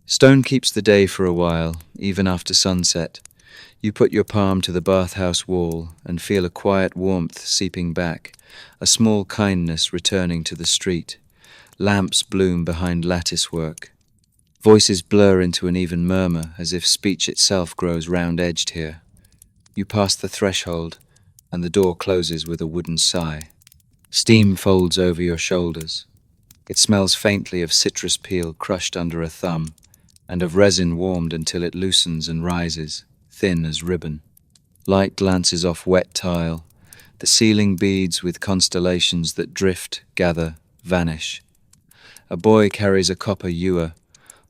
Stone keeps the day for a while, even after sunset. You put your palm to the bathhouse wall and feel a quiet warmth seeping back, a small kindness returning to the street. Lamps bloom behind lattice work. Voices blur into an even murmur, as if speech itself grows round-edged here. You pass the threshold, and the door closes with a wooden sigh. Steam folds over your shoulders. It smells faintly of citrus peel crushed under a thumb, and of resin warmed until it loosens and rises, thin as ribbon. Light glances off wet tile. The ceiling beads with constellations that drift, gather, vanish. A boy carries a copper ewer,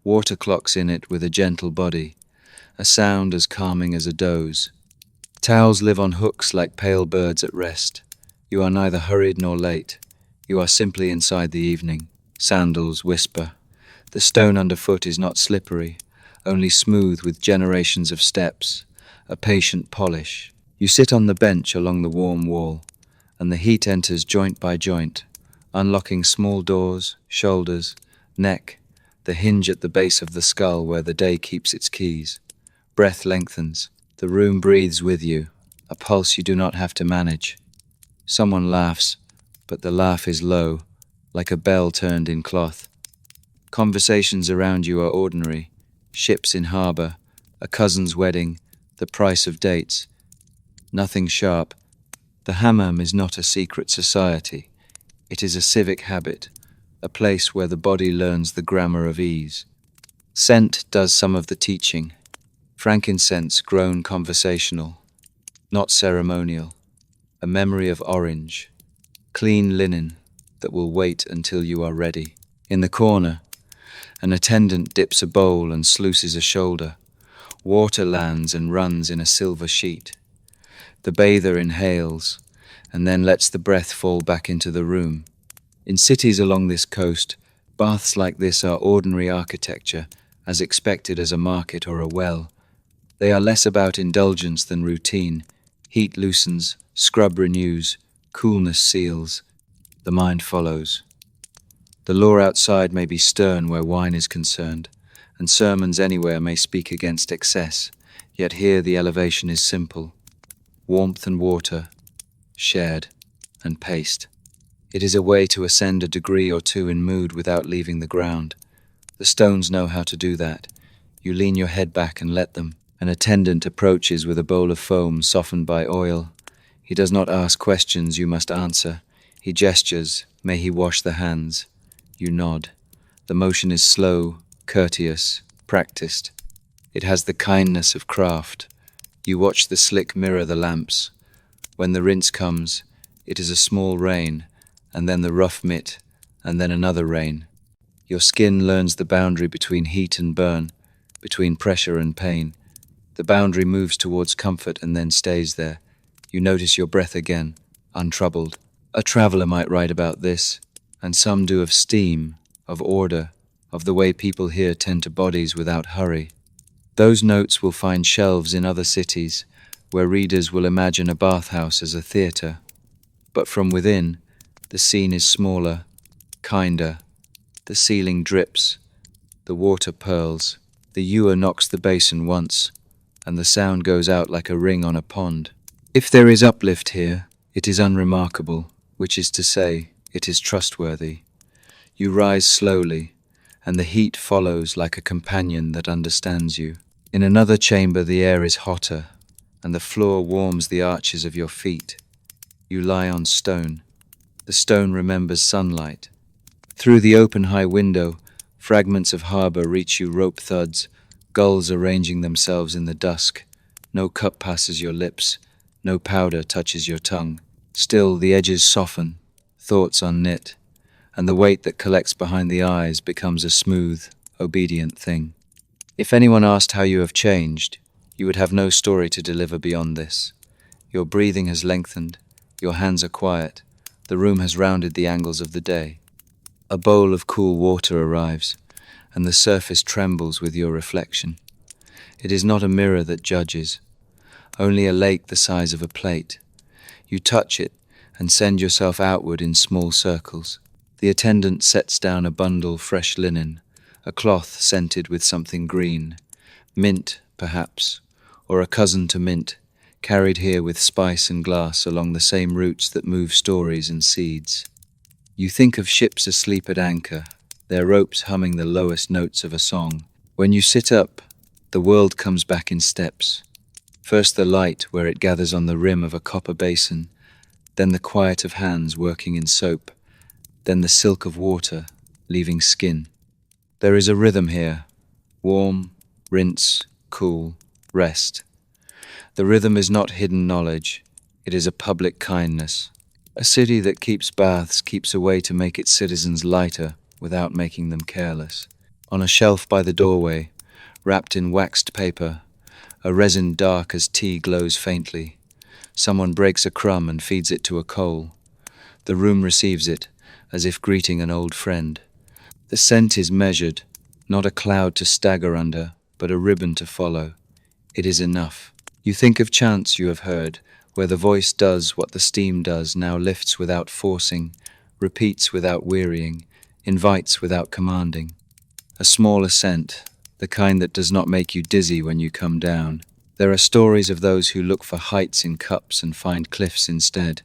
water clocks in it with a gentle body, a sound as calming as a doze. Towels live on hooks like pale birds at rest. You are neither hurried nor late. You are simply inside the evening. Sandals whisper. The stone underfoot is not slippery, only smooth with generations of steps, a patient polish. You sit on the bench along the warm wall, and the heat enters joint by joint, unlocking small doors, shoulders, neck, the hinge at the base of the skull where the day keeps its keys. Breath lengthens. The room breathes with you, a pulse you do not have to manage. Someone laughs, but the laugh is low, like a bell turned in cloth. Conversations around you are ordinary. Ships in harbour, a cousin's wedding, the price of dates. Nothing sharp. The hammam is not a secret society. It is a civic habit, a place where the body learns the grammar of ease. Scent does some of the teaching. Frankincense grown conversational, not ceremonial. A memory of orange. Clean linen that will wait until you are ready. In the corner, an attendant dips a bowl and sluices a shoulder. Water lands and runs in a silver sheet. The bather inhales and then lets the breath fall back into the room. In cities along this coast, baths like this are ordinary architecture, as expected as a market or a well. They are less about indulgence than routine. Heat loosens, scrub renews, coolness seals. The mind follows. The law outside may be stern where wine is concerned, and sermons anywhere may speak against excess, yet here the elevation is simple. Warmth and water, shared, and paced. It is a way to ascend a degree or two in mood without leaving the ground. The stones know how to do that. You lean your head back and let them. An attendant approaches with a bowl of foam softened by oil. He does not ask questions you must answer. He gestures, may he wash the hands. You nod. The motion is slow, courteous, practiced. It has the kindness of craft. You watch the slick mirror the lamps. When the rinse comes, it is a small rain, and then the rough mitt, and then another rain. Your skin learns the boundary between heat and burn, between pressure and pain. The boundary moves towards comfort and then stays there. You notice your breath again, untroubled. A traveller might write about this, and some do of steam, of order, of the way people here tend to bodies without hurry. Those notes will find shelves in other cities, where readers will imagine a bathhouse as a theatre. But from within, the scene is smaller, kinder. The ceiling drips, the water purls, the ewer knocks the basin once, and the sound goes out like a ring on a pond. If there is uplift here, it is unremarkable, which is to say, it is trustworthy. You rise slowly, and the heat follows like a companion that understands you. In another chamber the air is hotter, and the floor warms the arches of your feet. You lie on stone. The stone remembers sunlight. Through the open high window, fragments of harbour reach you rope thuds, gulls arranging themselves in the dusk. No cup passes your lips, no powder touches your tongue. Still the edges soften, thoughts unknit, and the weight that collects behind the eyes becomes a smooth, obedient thing. If anyone asked how you have changed, you would have no story to deliver beyond this. Your breathing has lengthened, your hands are quiet, the room has rounded the angles of the day. A bowl of cool water arrives, and the surface trembles with your reflection. It is not a mirror that judges, only a lake the size of a plate. You touch it and send yourself outward in small circles. The attendant sets down a bundle fresh linen, a cloth scented with something green, mint, perhaps, or a cousin to mint, carried here with spice and glass along the same routes that move stories and seeds. You think of ships asleep at anchor, their ropes humming the lowest notes of a song. When you sit up, the world comes back in steps. First the light where it gathers on the rim of a copper basin, then the quiet of hands working in soap, then the silk of water, leaving skin. There is a rhythm here, warm, rinse, cool, rest. The rhythm is not hidden knowledge, it is a public kindness. A city that keeps baths keeps a way to make its citizens lighter without making them careless. On a shelf by the doorway, wrapped in waxed paper, a resin dark as tea glows faintly. Someone breaks a crumb and feeds it to a coal. The room receives it, as if greeting an old friend. The scent is measured, not a cloud to stagger under, but a ribbon to follow. It is enough. You think of chants you have heard, where the voice does what the steam does, now lifts without forcing, repeats without wearying, invites without commanding. A small ascent, the kind that does not make you dizzy when you come down. There are stories of those who look for heights in cups and find cliffs instead,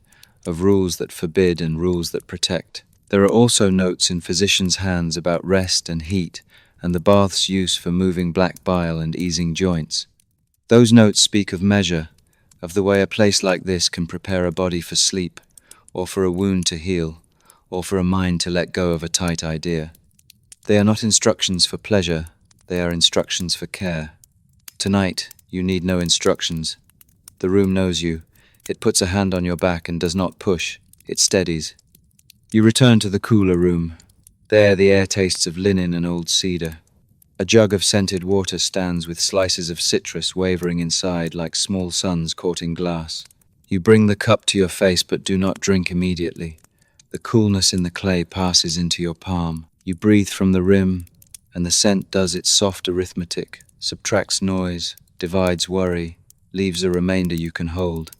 of rules that forbid and rules that protect. There are also notes in physicians' hands about rest and heat, and the bath's use for moving black bile and easing joints. Those notes speak of measure, of the way a place like this can prepare a body for sleep, or for a wound to heal, or for a mind to let go of a tight idea. They are not instructions for pleasure, they are instructions for care. Tonight, you need no instructions. The room knows you. It puts a hand on your back and does not push, it steadies. You return to the cooler room. There the air tastes of linen and old cedar. A jug of scented water stands with slices of citrus wavering inside like small suns caught in glass. You bring the cup to your face but do not drink immediately. The coolness in the clay passes into your palm. You breathe from the rim, and the scent does its soft arithmetic, subtracts noise, divides worry, leaves a remainder you can hold.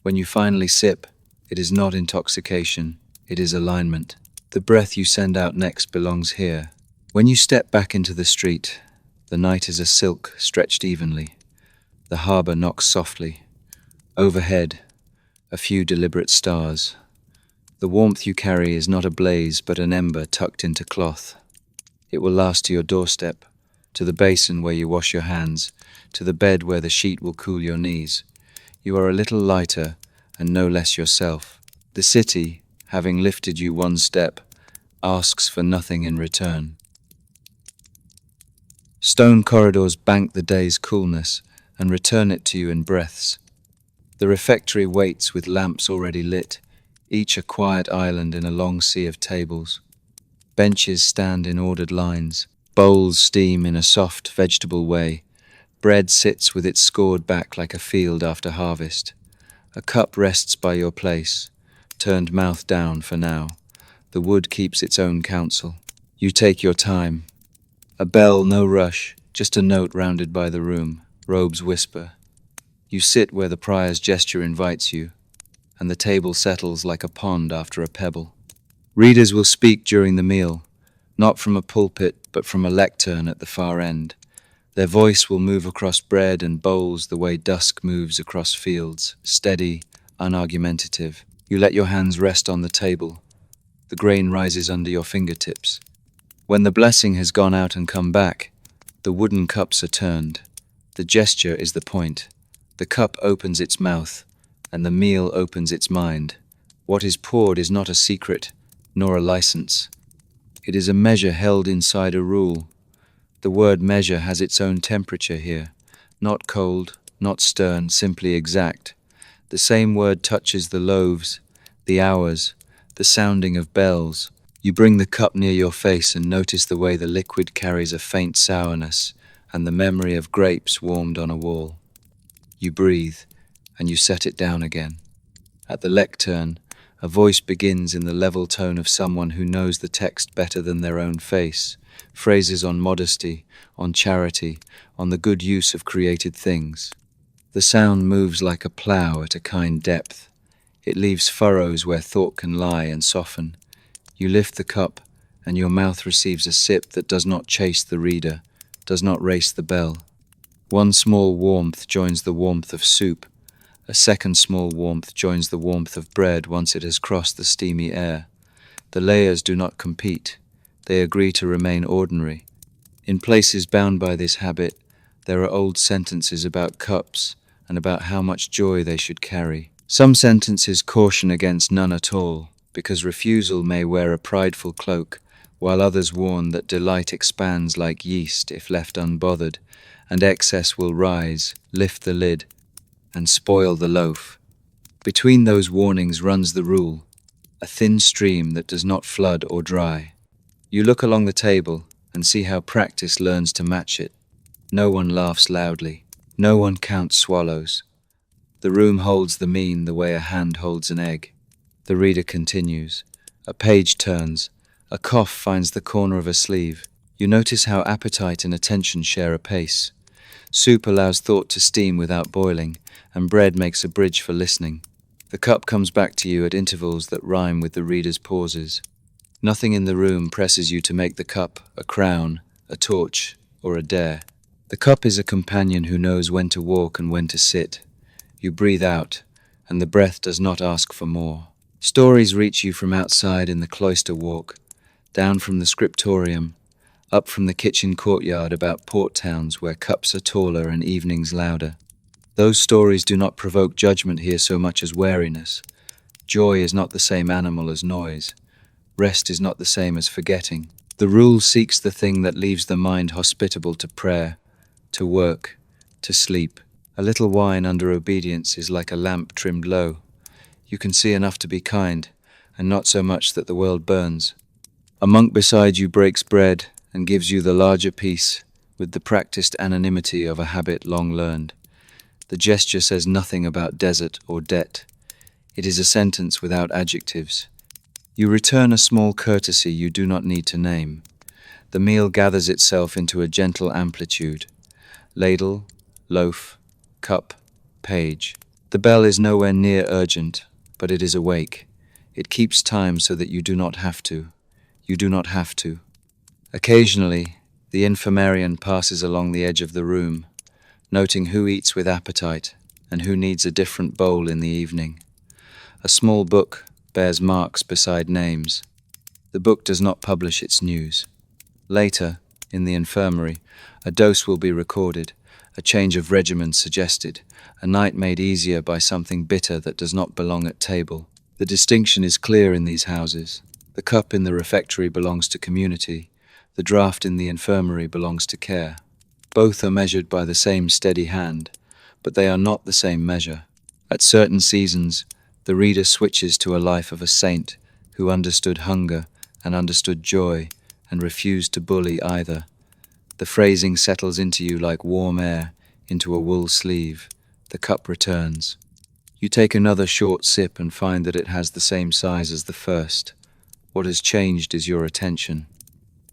When you finally sip, it is not intoxication, it is alignment. The breath you send out next belongs here. When you step back into the street, the night is a silk stretched evenly. The harbour knocks softly. Overhead, a few deliberate stars. The warmth you carry is not a blaze, but an ember tucked into cloth. It will last to your doorstep, to the basin where you wash your hands, to the bed where the sheet will cool your knees. You are a little lighter and no less yourself. The city, having lifted you one step, asks for nothing in return. Stone corridors bank the day's coolness and return it to you in breaths. The refectory waits with lamps already lit, each a quiet island in a long sea of tables. Benches stand in ordered lines. Bowls steam in a soft, vegetable way. Bread sits with its scored back like a field after harvest. A cup rests by your place, turned mouth down for now. The wood keeps its own counsel. You take your time. A bell, no rush, just a note rounded by the room. Robes whisper. You sit where the prior's gesture invites you, and the table settles like a pond after a pebble. Readers will speak during the meal, not from a pulpit, but from a lectern at the far end. Their voice will move across bread and bowls the way dusk moves across fields, steady, unargumentative. You let your hands rest on the table. The grain rises under your fingertips. When the blessing has gone out and come back, the wooden cups are turned. The gesture is the point. The cup opens its mouth, and the meal opens its mind. What is poured is not a secret, nor a license. It is a measure held inside a rule. The word measure has its own temperature here, not cold, not stern, simply exact. The same word touches the loaves, the hours, the sounding of bells. You bring the cup near your face and notice the way the liquid carries a faint sourness and the memory of grapes warmed on a wall. You breathe, and you set it down again. At the lectern, a voice begins in the level tone of someone who knows the text better than their own face, phrases on modesty, on charity, on the good use of created things. The sound moves like a plough at a kind depth. It leaves furrows where thought can lie and soften. You lift the cup, and your mouth receives a sip that does not chase the reader, does not race the bell. One small warmth joins the warmth of soup. A second small warmth joins the warmth of bread once it has crossed the steamy air. The layers do not compete. They agree to remain ordinary. In places bound by this habit, there are old sentences about cups and about how much joy they should carry. Some sentences caution against none at all, because refusal may wear a prideful cloak, while others warn that delight expands like yeast if left unbothered, and excess will rise, lift the lid, and spoil the loaf. Between those warnings runs the rule, a thin stream that does not flood or dry. You look along the table and see how practice learns to match it. No one laughs loudly. No one counts swallows. The room holds the mean the way a hand holds an egg. The reader continues. A page turns. A cough finds the corner of a sleeve. You notice how appetite and attention share a pace. Soup allows thought to steam without boiling, and bread makes a bridge for listening. The cup comes back to you at intervals that rhyme with the reader's pauses. Nothing in the room presses you to make the cup a crown, a torch, or a dare. The cup is a companion who knows when to walk and when to sit. You breathe out, and the breath does not ask for more. Stories reach you from outside in the cloister walk, down from the scriptorium, up from the kitchen courtyard about port towns where cups are taller and evenings louder. Those stories do not provoke judgment here so much as wariness. Joy is not the same animal as noise. Rest is not the same as forgetting. The rule seeks the thing that leaves the mind hospitable to prayer, to work, to sleep. A little wine under obedience is like a lamp trimmed low. You can see enough to be kind, and not so much that the world burns. A monk beside you breaks bread and gives you the larger piece with the practiced anonymity of a habit long learned. The gesture says nothing about desert or debt. It is a sentence without adjectives. You return a small courtesy you do not need to name. The meal gathers itself into a gentle amplitude. Ladle, loaf, cup, page. The bell is nowhere near urgent, but it is awake. It keeps time so that you do not have to. You do not have to. Occasionally, the infirmarian passes along the edge of the room, noting who eats with appetite and who needs a different bowl in the evening. A small book bears marks beside names. The book does not publish its news. Later, in the infirmary, a dose will be recorded, a change of regimen suggested, a night made easier by something bitter that does not belong at table. The distinction is clear in these houses. The cup in the refectory belongs to community. The draught in the infirmary belongs to care. Both are measured by the same steady hand, but they are not the same measure. At certain seasons, the reader switches to a life of a saint who understood hunger and understood joy and refused to bully either. The phrasing settles into you like warm air into a wool sleeve. The cup returns. You take another short sip and find that it has the same size as the first. What has changed is your attention.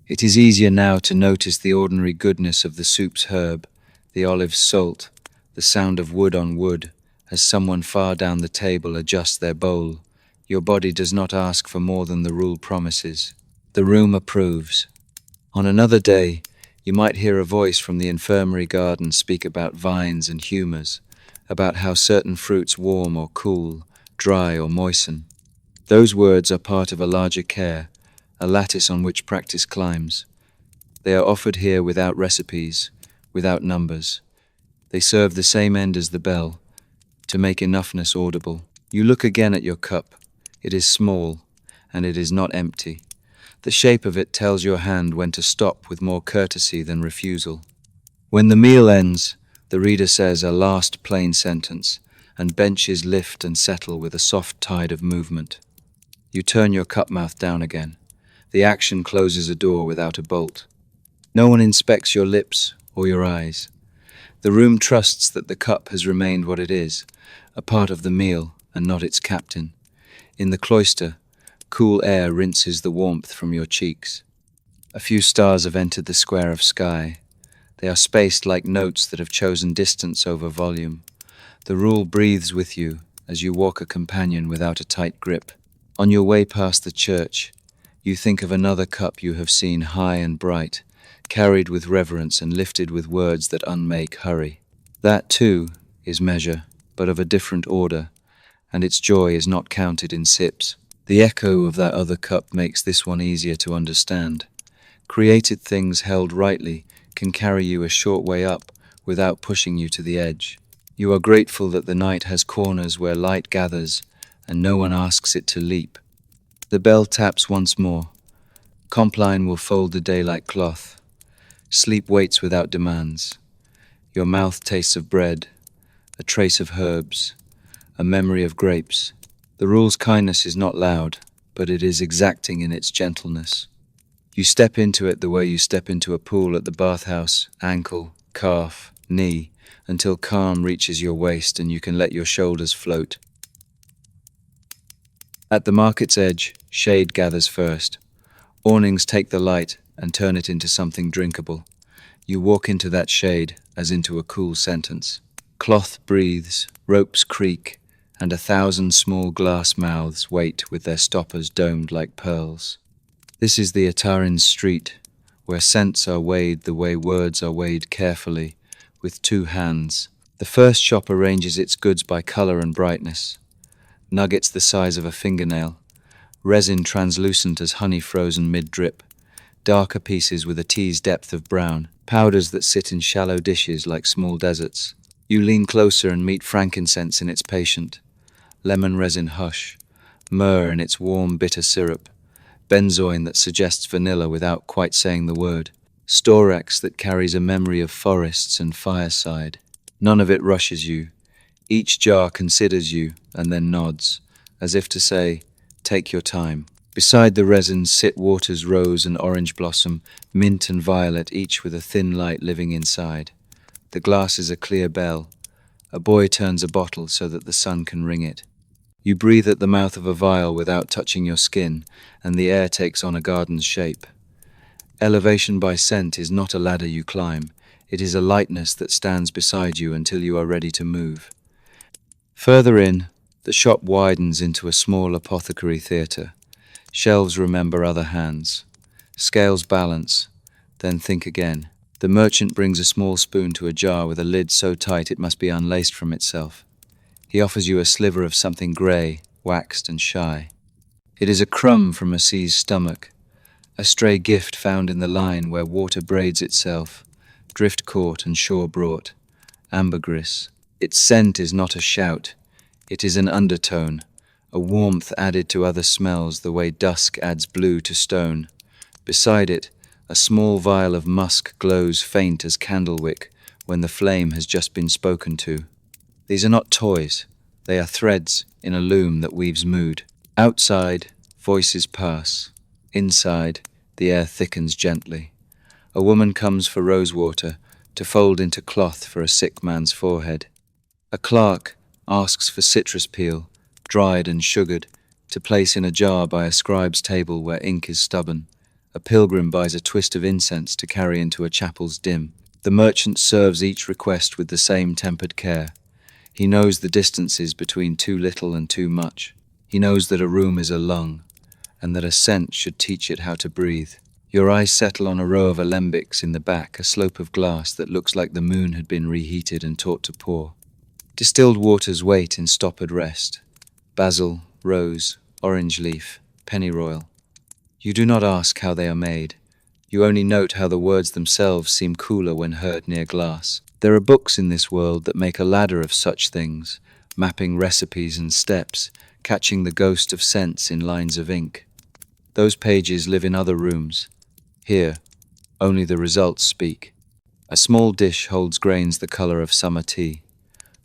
It is easier now to notice the ordinary goodness of the soup's herb, the olive's salt, the sound of wood on wood, as someone far down the table adjusts their bowl. Your body does not ask for more than the rule promises. The room approves. On another day, you might hear a voice from the infirmary garden speak about vines and humours, about how certain fruits warm or cool, dry or moisten. Those words are part of a larger care, a lattice on which practice climbs. They are offered here without recipes, without numbers. They serve the same end as the bell, to make enoughness audible. You look again at your cup. It is small, and it is not empty. The shape of it tells your hand when to stop with more courtesy than refusal. When the meal ends, the reader says a last plain sentence, and benches lift and settle with a soft tide of movement. You turn your cup mouth down again. The action closes a door without a bolt. No one inspects your lips or your eyes. The room trusts that the cup has remained what it is, a part of the meal and not its captain. In the cloister, cool air rinses the warmth from your cheeks. A few stars have entered the square of sky. They are spaced like notes that have chosen distance over volume. The rule breathes with you as you walk a companion without a tight grip. On your way past the church, You think of another cup you have seen high and bright, carried with reverence and lifted with words that unmake hurry. That, too, is measure, but of a different order, and its joy is not counted in sips. The echo of that other cup makes this one easier to understand. Created things held rightly can carry you a short way up without pushing you to the edge. You are grateful that the night has corners where light gathers and no one asks it to leap. The bell taps once more. Compline will fold the day like cloth. Sleep waits without demands. Your mouth tastes of bread, a trace of herbs, a memory of grapes. The rule's kindness is not loud, but it is exacting in its gentleness. You step into it the way you step into a pool at the bathhouse, ankle, calf, knee, until calm reaches your waist and you can let your shoulders float. At the market's edge, shade gathers first. Awnings take the light and turn it into something drinkable. You walk into that shade as into a cool sentence. Cloth breathes, ropes creak, and 1,000 small glass mouths wait with their stoppers domed like pearls. This is the Atarin street, where scents are weighed the way words are weighed carefully, with 2 hands. The first shop arranges its goods by color and brightness. Nuggets the size of a fingernail, resin translucent as honey frozen mid-drip, darker pieces with a tea's depth of brown, powders that sit in shallow dishes like small deserts. You lean closer and meet frankincense in its patient, lemon resin hush, myrrh in its warm bitter syrup, benzoin that suggests vanilla without quite saying the word, storax that carries a memory of forests and fireside. None of it rushes you. Each jar considers you and then nods, as if to say, take your time. Beside the resins sit waters rose and orange blossom, mint and violet, each with a thin light living inside. The glass is a clear bell. A boy turns a bottle so that the sun can ring it. You breathe at the mouth of a vial without touching your skin, and the air takes on a garden's shape. Elevation by scent is not a ladder you climb. It is a lightness that stands beside you until you are ready to move. Further in, the shop widens into a small apothecary theatre. Shelves remember other hands. Scales balance, then think again. The merchant brings a small spoon to a jar with a lid so tight it must be unlaced from itself. He offers you a sliver of something grey, waxed and shy. It is a crumb from a sea's stomach, a stray gift found in the line where water braids itself, drift caught and shore brought, ambergris. Its scent is not a shout, it is an undertone, a warmth added to other smells the way dusk adds blue to stone. Beside it, a small vial of musk glows faint as candlewick when the flame has just been spoken to. These are not toys, they are threads in a loom that weaves mood. Outside, voices pass. Inside, the air thickens gently. A woman comes for rosewater to fold into cloth for a sick man's forehead. A clerk asks for citrus peel, dried and sugared, to place in a jar by a scribe's table where ink is stubborn. A pilgrim buys a twist of incense to carry into a chapel's dim. The merchant serves each request with the same tempered care. He knows the distances between too little and too much. He knows that a room is a lung, and that a scent should teach it how to breathe. Your eyes settle on a row of alembics in the back, a slope of glass that looks like the moon had been reheated and taught to pour. Distilled waters wait in stoppered rest. Basil, rose, orange leaf, pennyroyal. You do not ask how they are made. You only note how the words themselves seem cooler when heard near glass. There are books in this world that make a ladder of such things, mapping recipes and steps, catching the ghost of scents in lines of ink. Those pages live in other rooms. Here, only the results speak. A small dish holds grains the color of summer tea.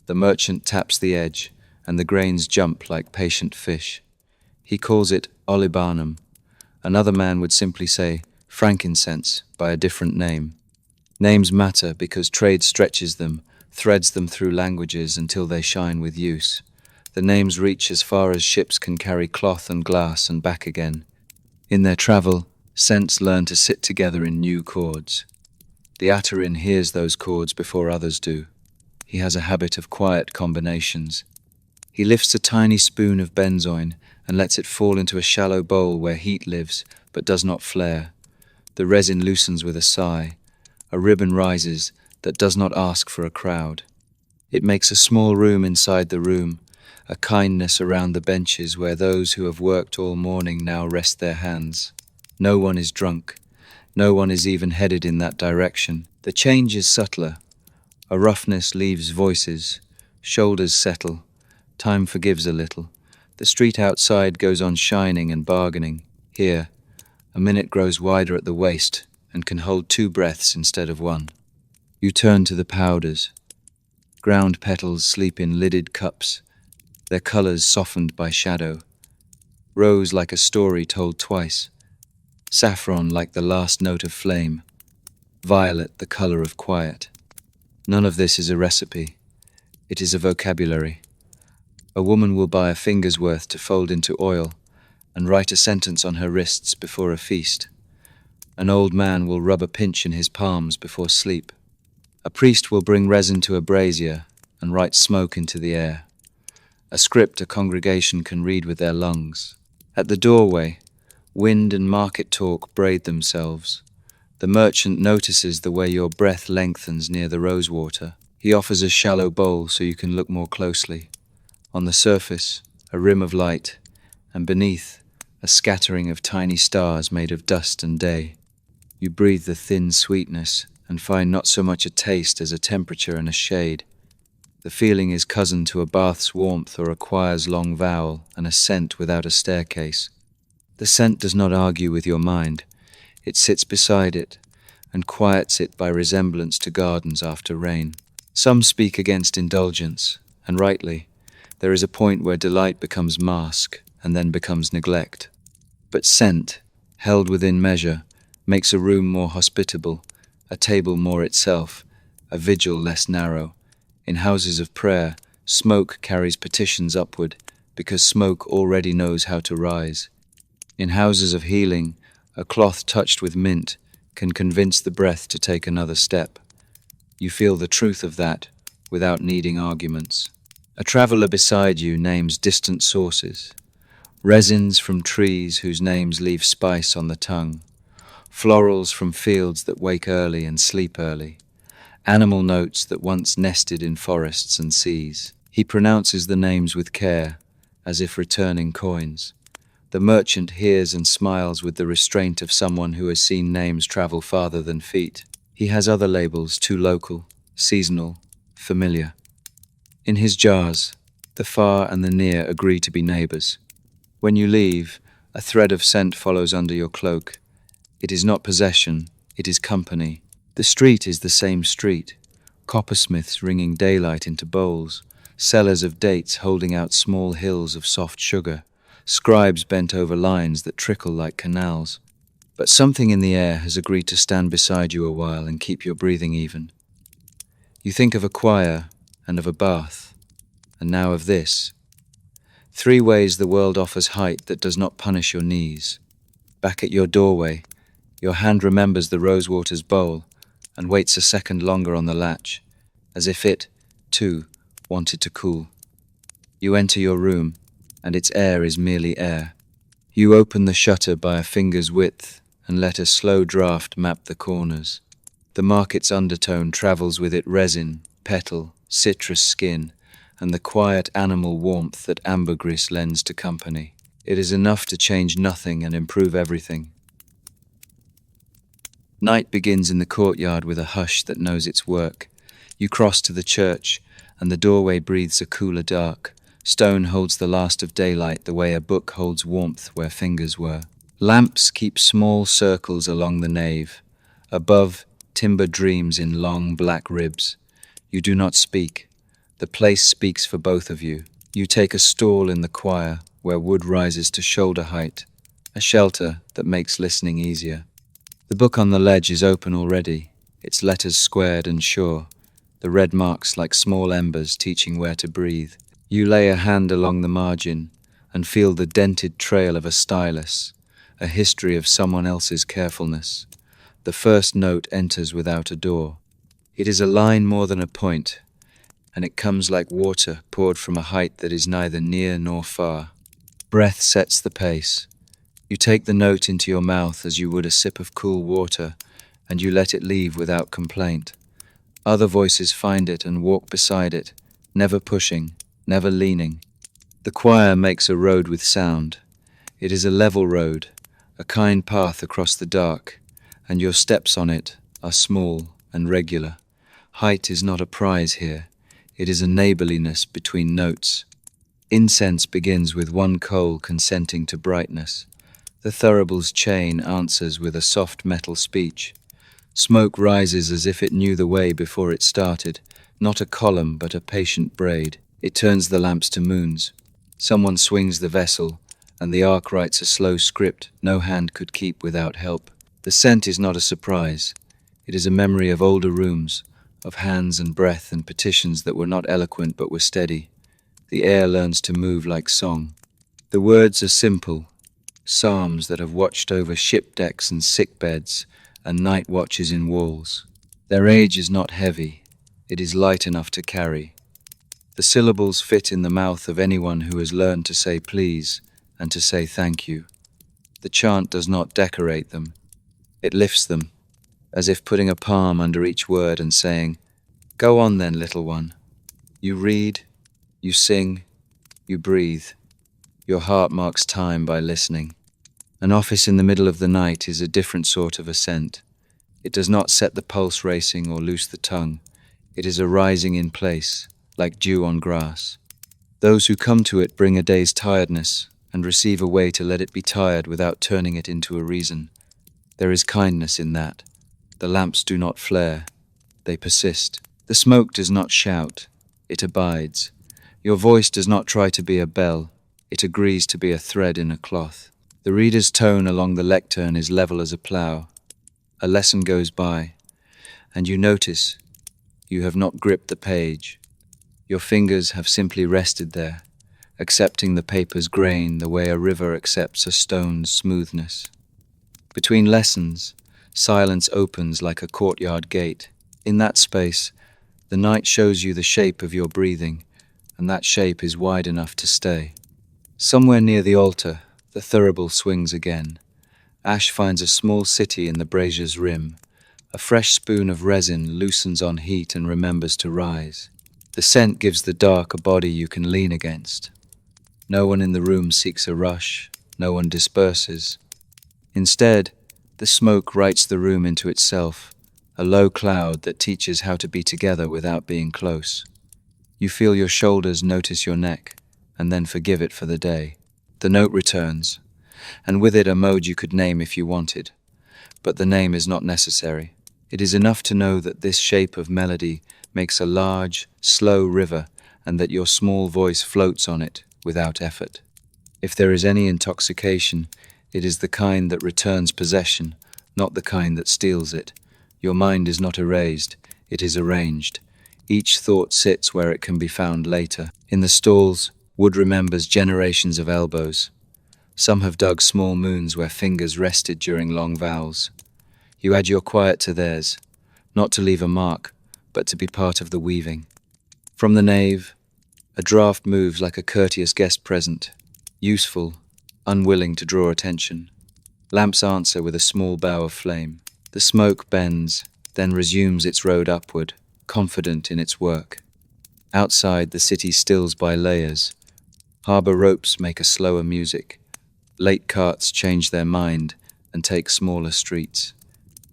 The merchant taps the edge, and the grains jump like patient fish. He calls it olibanum. Another man would simply say frankincense by a different name. Names matter because trade stretches them, threads them through languages until they shine with use. The names reach as far as ships can carry cloth and glass and back again. In their travel, scents learn to sit together in new chords. The Atarin hears those chords before others do. He has a habit of quiet combinations. He lifts a tiny spoon of benzoin and lets it fall into a shallow bowl where heat lives but does not flare. The resin loosens with a sigh. A ribbon rises that does not ask for a crowd. It makes a small room inside the room, a kindness around the benches where those who have worked all morning now rest their hands. No one is drunk. No one is even headed in that direction. The change is subtler. A roughness leaves voices. Shoulders settle. Time forgives a little. The street outside goes on shining and bargaining. Here, a minute grows wider at the waist and can hold 2 breaths instead of 1. You turn to the powders. Ground petals sleep in lidded cups, their colors softened by shadow. Rose like a story told twice. Saffron like the last note of flame. Violet the color of quiet. None of this is a recipe. It is a vocabulary. A woman will buy a finger's worth to fold into oil and write a sentence on her wrists before a feast. An old man will rub a pinch in his palms before sleep. A priest will bring resin to a brazier and write smoke into the air. A script a congregation can read with their lungs. At the doorway, wind and market talk braid themselves. The merchant notices the way your breath lengthens near the rosewater. He offers a shallow bowl so you can look more closely. On the surface, a rim of light, and beneath, a scattering of tiny stars made of dust and day. You breathe the thin sweetness and find not so much a taste as a temperature and a shade. The feeling is cousin to a bath's warmth or a choir's long vowel and a scent without a staircase. The scent does not argue with your mind. It sits beside it and quiets it by resemblance to gardens after rain. Some speak against indulgence, and rightly. There is a point where delight becomes mask and then becomes neglect. But scent, held within measure, makes a room more hospitable, a table more itself, a vigil less narrow. In houses of prayer, smoke carries petitions upward because smoke already knows how to rise. In houses of healing, a cloth touched with mint can convince the breath to take another step. You feel the truth of that without needing arguments. A traveler beside you names distant sources, resins from trees whose names leave spice on the tongue, florals from fields that wake early and sleep early, animal notes that once nested in forests and seas. He pronounces the names with care, as if returning coins. The merchant hears and smiles with the restraint of someone who has seen names travel farther than feet. He has other labels, too local, seasonal, familiar. In his jars, the far and the near agree to be neighbors. When you leave, a thread of scent follows under your cloak. It is not possession, it is company. The street is the same street, coppersmiths ringing daylight into bowls, sellers of dates holding out small hills of soft sugar, scribes bent over lines that trickle like canals. But something in the air has agreed to stand beside you a while and keep your breathing even. You think of a choir and of a bath, and now of this. 3 ways the world offers height that does not punish your knees. Back at your doorway, your hand remembers the rosewater's bowl and waits a second longer on the latch, as if it, too, wanted to cool. You enter your room, and its air is merely air. You open the shutter by a finger's width and let a slow draft map the corners. The market's undertone travels with it resin, petal, citrus skin, and the quiet animal warmth that ambergris lends to company. It is enough to change nothing and improve everything. Night begins in the courtyard with a hush that knows its work. You cross to the church, and the doorway breathes a cooler dark. Stone holds the last of daylight the way a book holds warmth where fingers were. Lamps keep small circles along the nave. Above, timber dreams in long black ribs. You do not speak. The place speaks for both of you. You take a stall in the choir where wood rises to shoulder height, a shelter that makes listening easier. The book on the ledge is open already, its letters squared and sure, the red marks like small embers teaching where to breathe. You lay a hand along the margin and feel the dented trail of a stylus, a history of someone else's carefulness. The first note enters without a door. It is a line more than a point, and it comes like water poured from a height that is neither near nor far. Breath sets the pace. You take the note into your mouth as you would a sip of cool water, and you let it leave without complaint. Other voices find it and walk beside it, never pushing, never leaning. The choir makes a road with sound. It is a level road, a kind path across the dark, and your steps on it are small and regular. Height is not a prize here. It is a neighborliness between notes. Incense begins with one coal consenting to brightness. The thuribal's chain answers with a soft metal speech. Smoke rises as if it knew the way before it started, not a column but a patient braid. It turns the lamps to moons. Someone swings the vessel, and the ark writes a slow script no hand could keep without help. The scent is not a surprise. It is a memory of older rooms, of hands and breath and petitions that were not eloquent but were steady. The air learns to move like song. The words are simple, psalms that have watched over ship decks and sick beds and night watches in walls. Their age is not heavy. It is light enough to carry. The syllables fit in the mouth of anyone who has learned to say please and to say thank you. The chant does not decorate them. It lifts them, as if putting a palm under each word and saying, "Go on then, little one." You read, you sing, you breathe. Your heart marks time by listening. An office in the middle of the night is a different sort of ascent. It does not set the pulse racing or loose the tongue. It is a rising in place, like dew on grass. Those who come to it bring a day's tiredness and receive a way to let it be tired without turning it into a reason. There is kindness in that. The lamps do not flare. They persist. The smoke does not shout. It abides. Your voice does not try to be a bell. It agrees to be a thread in a cloth. The reader's tone along the lectern is level as a plough. A lesson goes by, and you notice you have not gripped the page. Your fingers have simply rested there, accepting the paper's grain the way a river accepts a stone's smoothness. Between lessons, silence opens like a courtyard gate. In that space, the night shows you the shape of your breathing, and that shape is wide enough to stay. Somewhere near the altar, the thurible swings again. Ash finds a small city in the brazier's rim. A fresh spoon of resin loosens on heat and remembers to rise. The scent gives the dark a body you can lean against. No one in the room seeks a rush. No one disperses. Instead, the smoke writes the room into itself, a low cloud that teaches how to be together without being close. You feel your shoulders notice your neck, and then forgive it for the day. The note returns, and with it a mode you could name if you wanted. But the name is not necessary. It is enough to know that this shape of melody makes a large, slow river, and that your small voice floats on it without effort. If there is any intoxication, it is the kind that returns possession, not the kind that steals it. Your mind is not erased, it is arranged. Each thought sits where it can be found later. In the stalls, wood remembers generations of elbows. Some have dug small moons where fingers rested during long vows. You add your quiet to theirs, not to leave a mark, but to be part of the weaving. From the nave, a draught moves like a courteous guest present, useful, unwilling to draw attention. Lamps answer with a small bow of flame. The smoke bends, then resumes its road upward, confident in its work. Outside, the city stills by layers. Harbour ropes make a slower music. Late carts change their mind and take smaller streets.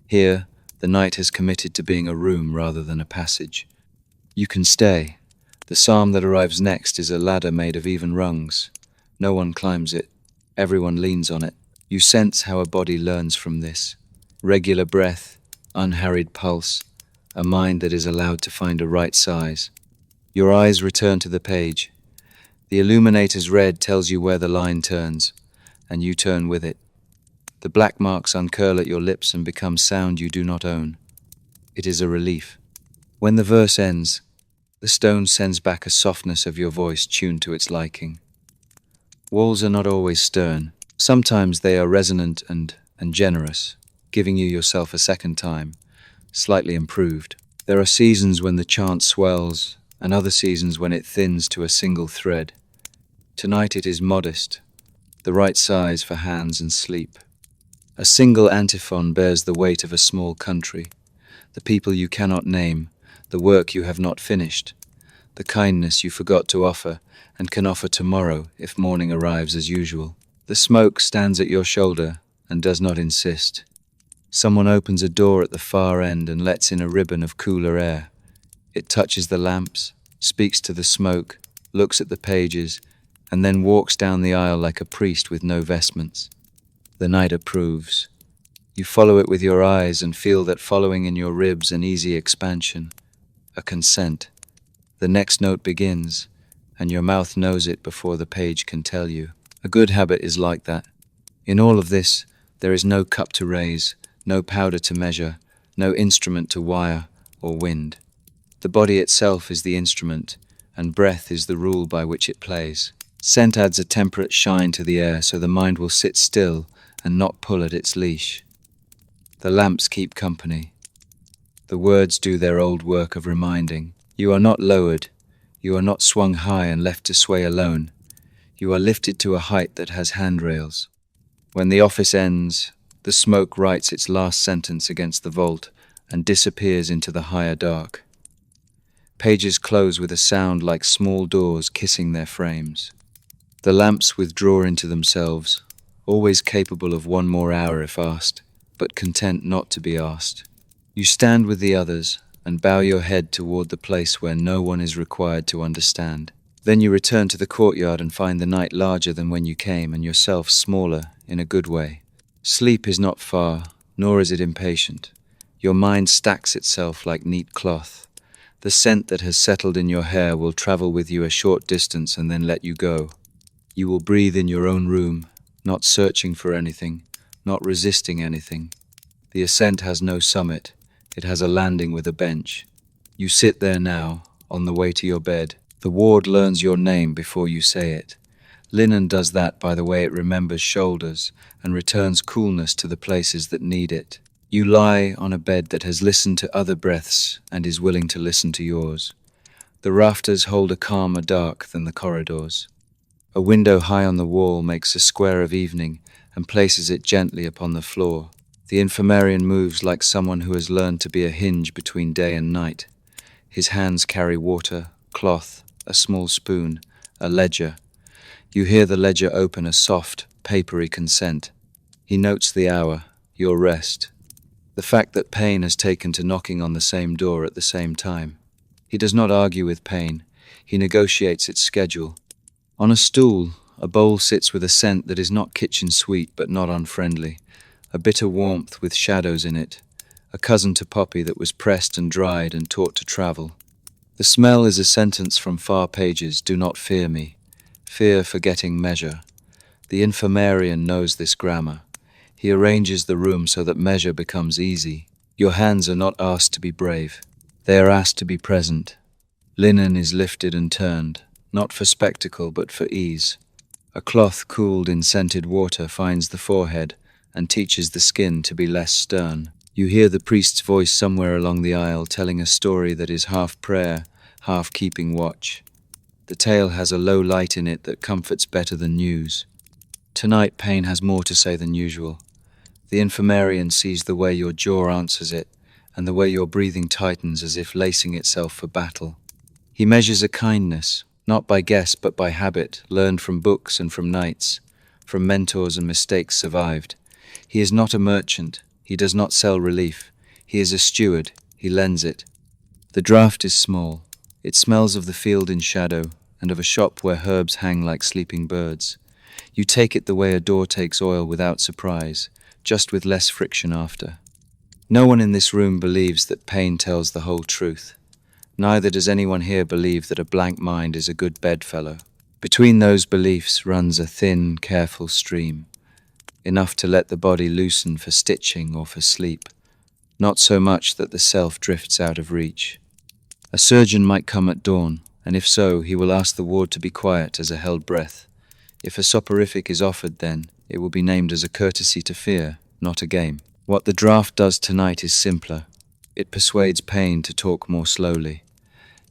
Here, the night has committed to being a room rather than a passage. You can stay. The psalm that arrives next is a ladder made of even rungs. No one climbs it. Everyone leans on it. You sense how a body learns from this. Regular breath, unharried pulse, a mind that is allowed to find a right size. Your eyes return to the page. The illuminator's red tells you where the line turns, and you turn with it. The black marks uncurl at your lips and become sound you do not own. It is a relief. When the verse ends, the stone sends back a softness of your voice tuned to its liking. Walls are not always stern. Sometimes they are resonant and generous, giving you yourself a second time, slightly improved. There are seasons when the chant swells, and other seasons when it thins to a single thread. Tonight it is modest, the right size for hands and sleep. A single antiphon bears the weight of a small country, the people you cannot name, the work you have not finished, the kindness you forgot to offer and can offer tomorrow if morning arrives as usual. The smoke stands at your shoulder and does not insist. Someone opens a door at the far end and lets in a ribbon of cooler air. It touches the lamps, speaks to the smoke, looks at the pages, and then walks down the aisle like a priest with no vestments. The night approves. You follow it with your eyes and feel that following in your ribs an easy expansion, a consent. The next note begins, and your mouth knows it before the page can tell you. A good habit is like that. In all of this, there is no cup to raise, no powder to measure, no instrument to wire or wind. The body itself is the instrument, and breath is the rule by which it plays. Scent adds a temperate shine to the air so the mind will sit still and not pull at its leash. The lamps keep company. The words do their old work of reminding. You are not lowered. You are not swung high and left to sway alone. You are lifted to a height that has handrails. When the office ends, the smoke writes its last sentence against the vault and disappears into the higher dark. Pages close with a sound like small doors kissing their frames. The lamps withdraw into themselves, always capable of one more hour if asked, but content not to be asked. You stand with the others and bow your head toward the place where no one is required to understand. Then you return to the courtyard and find the night larger than when you came and yourself smaller in a good way. Sleep is not far, nor is it impatient. Your mind stacks itself like neat cloth. The scent that has settled in your hair will travel with you a short distance and then let you go. You will breathe in your own room, not searching for anything, not resisting anything. The ascent has no summit. It has a landing with a bench. You sit there now, on the way to your bed. The ward learns your name before you say it. Linen does that by the way it remembers shoulders and returns coolness to the places that need it. You lie on a bed that has listened to other breaths and is willing to listen to yours. The rafters hold a calmer dark than the corridors. A window high on the wall makes a square of evening and places it gently upon the floor. The infirmarian moves like someone who has learned to be a hinge between day and night. His hands carry water, cloth, a small spoon, a ledger. You hear the ledger open a soft, papery consent. He notes the hour, your rest, the fact that pain has taken to knocking on the same door at the same time. He does not argue with pain. He negotiates its schedule. On a stool, a bowl sits with a scent that is not kitchen sweet but not unfriendly, a bitter warmth with shadows in it, a cousin to poppy that was pressed and dried and taught to travel. The smell is a sentence from far pages, do not fear me. Fear forgetting measure. The infirmarian knows this grammar. He arranges the room so that measure becomes easy. Your hands are not asked to be brave. They are asked to be present. Linen is lifted and turned, not for spectacle but for ease. A cloth cooled in scented water finds the forehead and teaches the skin to be less stern. You hear the priest's voice somewhere along the aisle telling a story that is half prayer, half keeping watch. The tale has a low light in it that comforts better than news. Tonight pain has more to say than usual. The infirmarian sees the way your jaw answers it, and the way your breathing tightens as if lacing itself for battle. He measures a kindness, not by guess but by habit, learned from books and from nights, from mentors and mistakes survived. He is not a merchant. He does not sell relief. He is a steward. He lends it. The draught is small. It smells of the field in shadow and of a shop where herbs hang like sleeping birds. You take it the way a door takes oil without surprise, just with less friction after. No one in this room believes that pain tells the whole truth. Neither does anyone here believe that a blank mind is a good bedfellow. Between those beliefs runs a thin, careful stream, enough to let the body loosen for stitching or for sleep, not so much that the self drifts out of reach. A surgeon might come at dawn, and if so, he will ask the ward to be quiet as a held breath. If a soporific is offered then, it will be named as a courtesy to fear, not a game. What the draught does tonight is simpler. It persuades pain to talk more slowly.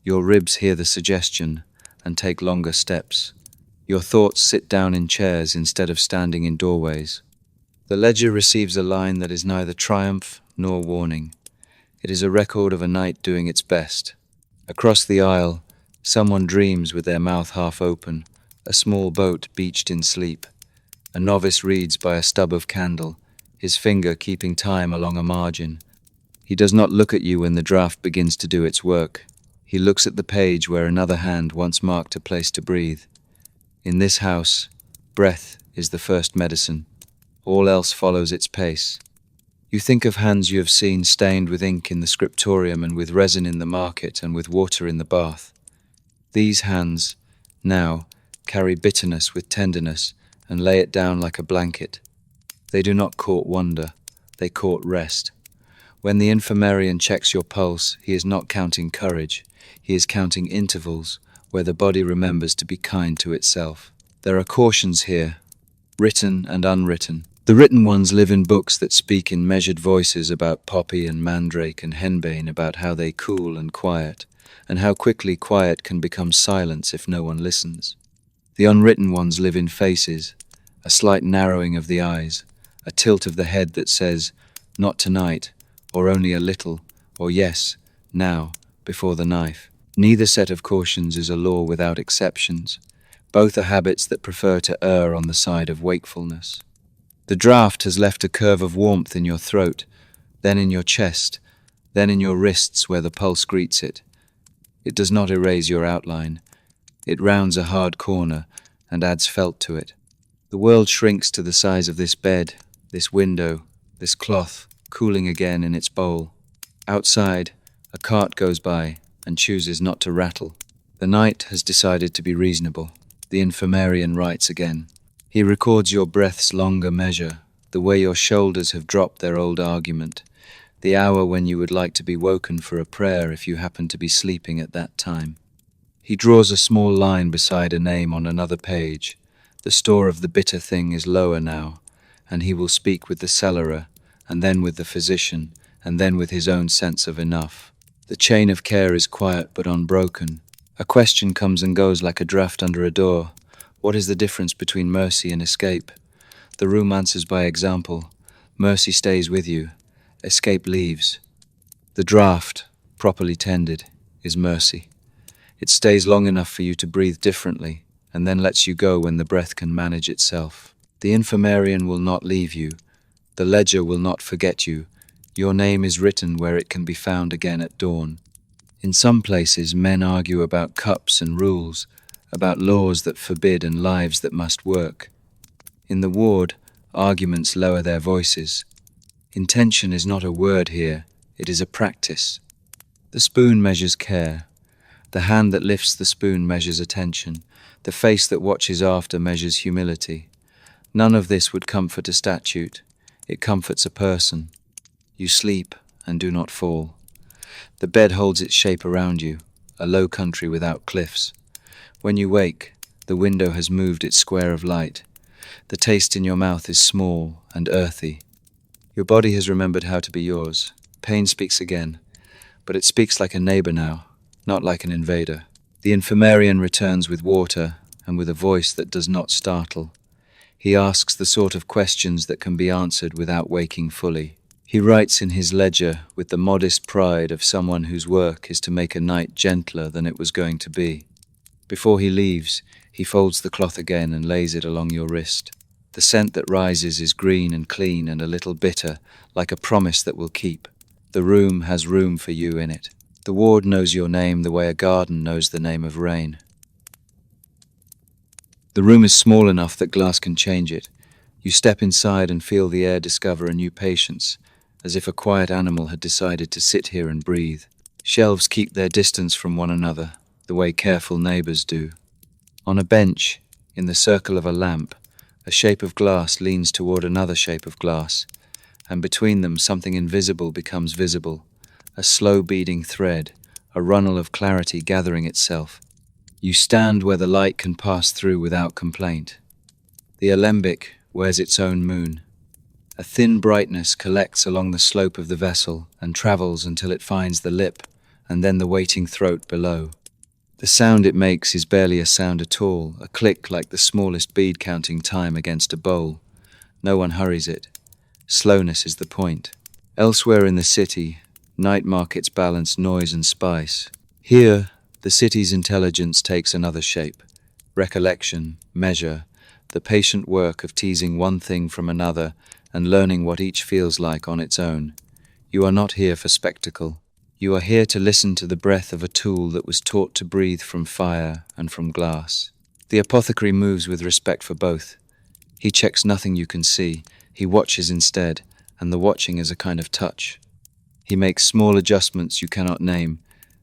Your ribs hear the suggestion and take longer steps. Your thoughts sit down in chairs instead of standing in doorways. The ledger receives a line that is neither triumph nor warning. It is a record of a night doing its best. Across the aisle, someone dreams with their mouth half open, a small boat beached in sleep. A novice reads by a stub of candle, his finger keeping time along a margin. He does not look at you when the draft begins to do its work. He looks at the page where another hand once marked a place to breathe. In this house, breath is the first medicine. All else follows its pace. You think of hands you have seen stained with ink in the scriptorium and with resin in the market and with water in the bath. These hands, now, carry bitterness with tenderness and lay it down like a blanket. They do not court wonder, they court rest. When the infirmarian checks your pulse, he is not counting courage, he is counting intervals where the body remembers to be kind to itself. There are cautions here, written and unwritten. The written ones live in books that speak in measured voices about poppy and mandrake and henbane, about how they cool and quiet, and how quickly quiet can become silence if no one listens. The unwritten ones live in faces, a slight narrowing of the eyes, a tilt of the head that says, not tonight, or only a little, or yes, now, before the knife. Neither set of cautions is a law without exceptions. Both are habits that prefer to err on the side of wakefulness. The draught has left a curve of warmth in your throat, then in your chest, then in your wrists where the pulse greets it. It does not erase your outline. It rounds a hard corner and adds felt to it. The world shrinks to the size of this bed, this window, this cloth, cooling again in its bowl. Outside, a cart goes by and chooses not to rattle. The night has decided to be reasonable. The infirmarian writes again. He records your breath's longer measure, the way your shoulders have dropped their old argument, the hour when you would like to be woken for a prayer if you happen to be sleeping at that time. He draws a small line beside a name on another page. The store of the bitter thing is lower now, and he will speak with the cellarer, and then with the physician, and then with his own sense of enough. The chain of care is quiet but unbroken. A question comes and goes like a draft under a door. What is the difference between mercy and escape? The room answers by example. Mercy stays with you. Escape leaves. The draught, properly tended, is mercy. It stays long enough for you to breathe differently, and then lets you go when the breath can manage itself. The infirmarian will not leave you. The ledger will not forget you. Your name is written where it can be found again at dawn. In some places, men argue about cups and rules, about laws that forbid and lives that must work. In the ward, arguments lower their voices. Intention is not a word here, it is a practice. The spoon measures care. The hand that lifts the spoon measures attention. The face that watches after measures humility. None of this would comfort a statute. It comforts a person. You sleep and do not fall. The bed holds its shape around you, a low country without cliffs. When you wake, the window has moved its square of light. The taste in your mouth is small and earthy. Your body has remembered how to be yours. Pain speaks again, but it speaks like a neighbor now, not like an invader. The infirmarian returns with water and with a voice that does not startle. He asks the sort of questions that can be answered without waking fully. He writes in his ledger with the modest pride of someone whose work is to make a night gentler than it was going to be. Before he leaves, he folds the cloth again and lays it along your wrist. The scent that rises is green and clean and a little bitter, like a promise that will keep. The room has room for you in it. The ward knows your name the way a garden knows the name of rain. The room is small enough that glass can change it. You step inside and feel the air discover a new patience, as if a quiet animal had decided to sit here and breathe. Shelves keep their distance from one another, the way careful neighbors do. On a bench, in the circle of a lamp, a shape of glass leans toward another shape of glass, and between them something invisible becomes visible, a slow beading thread, a runnel of clarity gathering itself. You stand where the light can pass through without complaint. The Alembic wears its own moon. A thin brightness collects along the slope of the vessel and travels until it finds the lip, and then the waiting throat below. The sound it makes is barely a sound at all, a click like the smallest bead counting time against a bowl. No one hurries it. Slowness is the point. Elsewhere in the city, night markets balance noise and spice. Here, the city's intelligence takes another shape. Recollection, measure, the patient work of teasing one thing from another and learning what each feels like on its own. You are not here for spectacle. You are here to listen to the breath of a tool that was taught to breathe from fire and from glass. The apothecary moves with respect for both. He checks nothing you can see. He watches instead, and the watching is a kind of touch. He makes small adjustments you cannot name,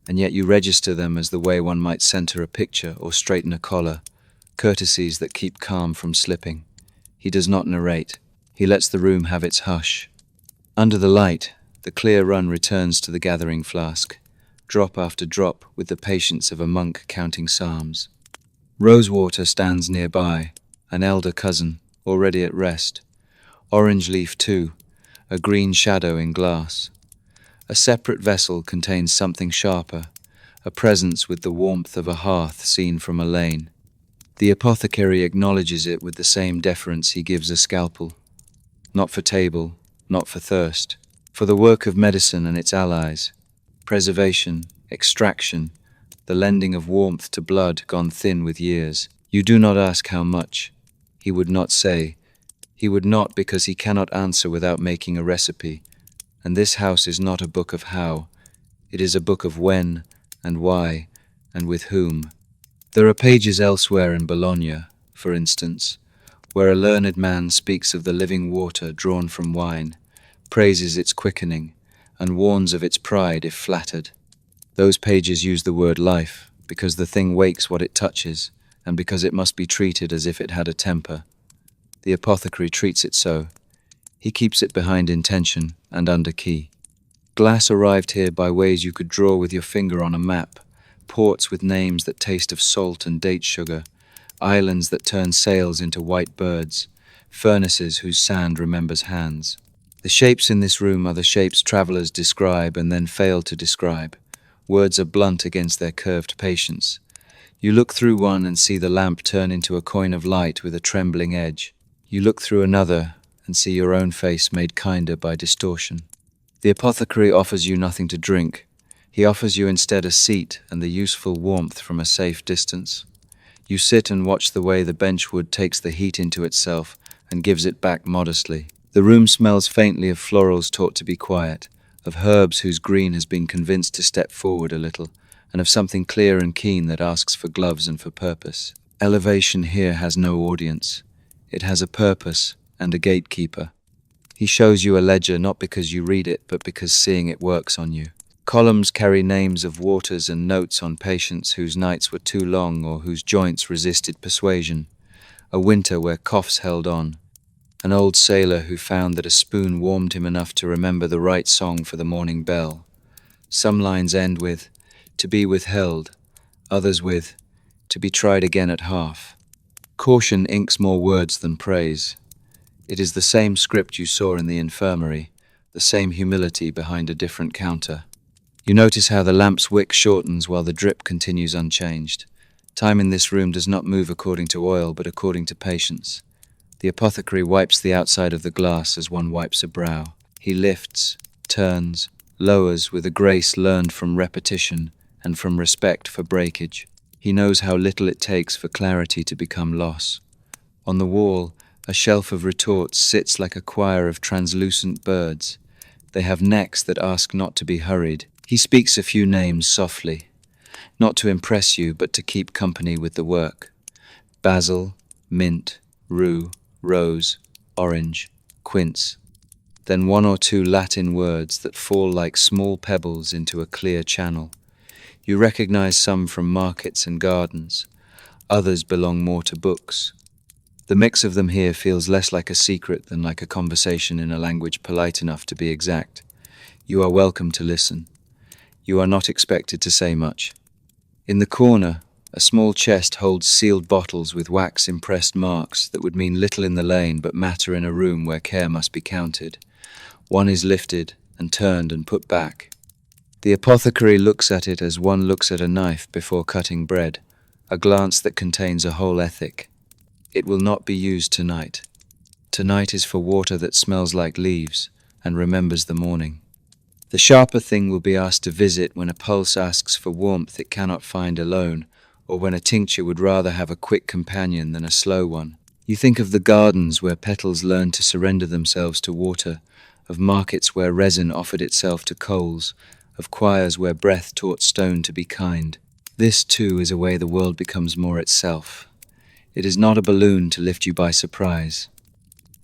and yet you register them as the way one might center a picture or straighten a collar, courtesies that keep calm from slipping. He does not narrate. He lets the room have its hush. Under the light, the clear run returns to the gathering flask, drop after drop with the patience of a monk counting psalms. Rosewater stands nearby, an elder cousin, already at rest. Orange leaf too, a green shadow in glass. A separate vessel contains something sharper, a presence with the warmth of a hearth seen from a lane. The apothecary acknowledges it with the same deference he gives a scalpel. Not for table, not for thirst, for the work of medicine and its allies. Preservation, extraction, the lending of warmth to blood gone thin with years. You do not ask how much. He would not say. He would not because he cannot answer without making a recipe. And this house is not a book of how. It is a book of when and why and with whom. There are pages elsewhere in Bologna, for instance, where a learned man speaks of the living water drawn from wine, praises its quickening, and warns of its pride if flattered. Those pages use the word life, because the thing wakes what it touches, and because it must be treated as if it had a temper. The apothecary treats it so. He keeps it behind intention and under key. Glass arrived here by ways you could draw with your finger on a map, ports with names that taste of salt and date sugar, islands that turn sails into white birds, furnaces whose sand remembers hands. The shapes in this room are the shapes travelers describe and then fail to describe. Words are blunt against their curved patience. You look through one and see the lamp turn into a coin of light with a trembling edge. You look through another and see your own face made kinder by distortion. The apothecary offers you nothing to drink. He offers you instead a seat and the useful warmth from a safe distance. You sit and watch the way the benchwood takes the heat into itself and gives it back modestly. The room smells faintly of florals taught to be quiet, of herbs whose green has been convinced to step forward a little, and of something clear and keen that asks for gloves and for purpose. Elevation here has no audience. It has a purpose and a gatekeeper. He shows you a ledger not because you read it, but because seeing it works on you. Columns carry names of waters and notes on patients whose nights were too long or whose joints resisted persuasion. A winter where coughs held on. An old sailor who found that a spoon warmed him enough to remember the right song for the morning bell. Some lines end with, to be withheld, others with, to be tried again at half. Caution inks more words than praise. It is the same script you saw in the infirmary, the same humility behind a different counter. You notice how the lamp's wick shortens while the drip continues unchanged. Time in this room does not move according to oil, but according to patience. The apothecary wipes the outside of the glass as one wipes a brow. He lifts, turns, lowers with a grace learned from repetition and from respect for breakage. He knows how little it takes for clarity to become loss. On the wall, a shelf of retorts sits like a choir of translucent birds. They have necks that ask not to be hurried. He speaks a few names softly, not to impress you, but to keep company with the work. Basil, mint, rue, rose, orange, quince. Then one or two Latin words that fall like small pebbles into a clear channel. You recognize some from markets and gardens. Others belong more to books. The mix of them here feels less like a secret than like a conversation in a language polite enough to be exact. You are welcome to listen. You are not expected to say much. In the corner, a small chest holds sealed bottles with wax-impressed marks that would mean little in the lane but matter in a room where care must be counted. One is lifted and turned and put back. The apothecary looks at it as one looks at a knife before cutting bread, a glance that contains a whole ethic. It will not be used tonight. Tonight is for water that smells like leaves and remembers the morning. The sharper thing will be asked to visit when a pulse asks for warmth it cannot find alone, or when a tincture would rather have a quick companion than a slow one. You think of the gardens where petals learned to surrender themselves to water, of markets where resin offered itself to coals, of choirs where breath taught stone to be kind. This, too, is a way the world becomes more itself. It is not a balloon to lift you by surprise.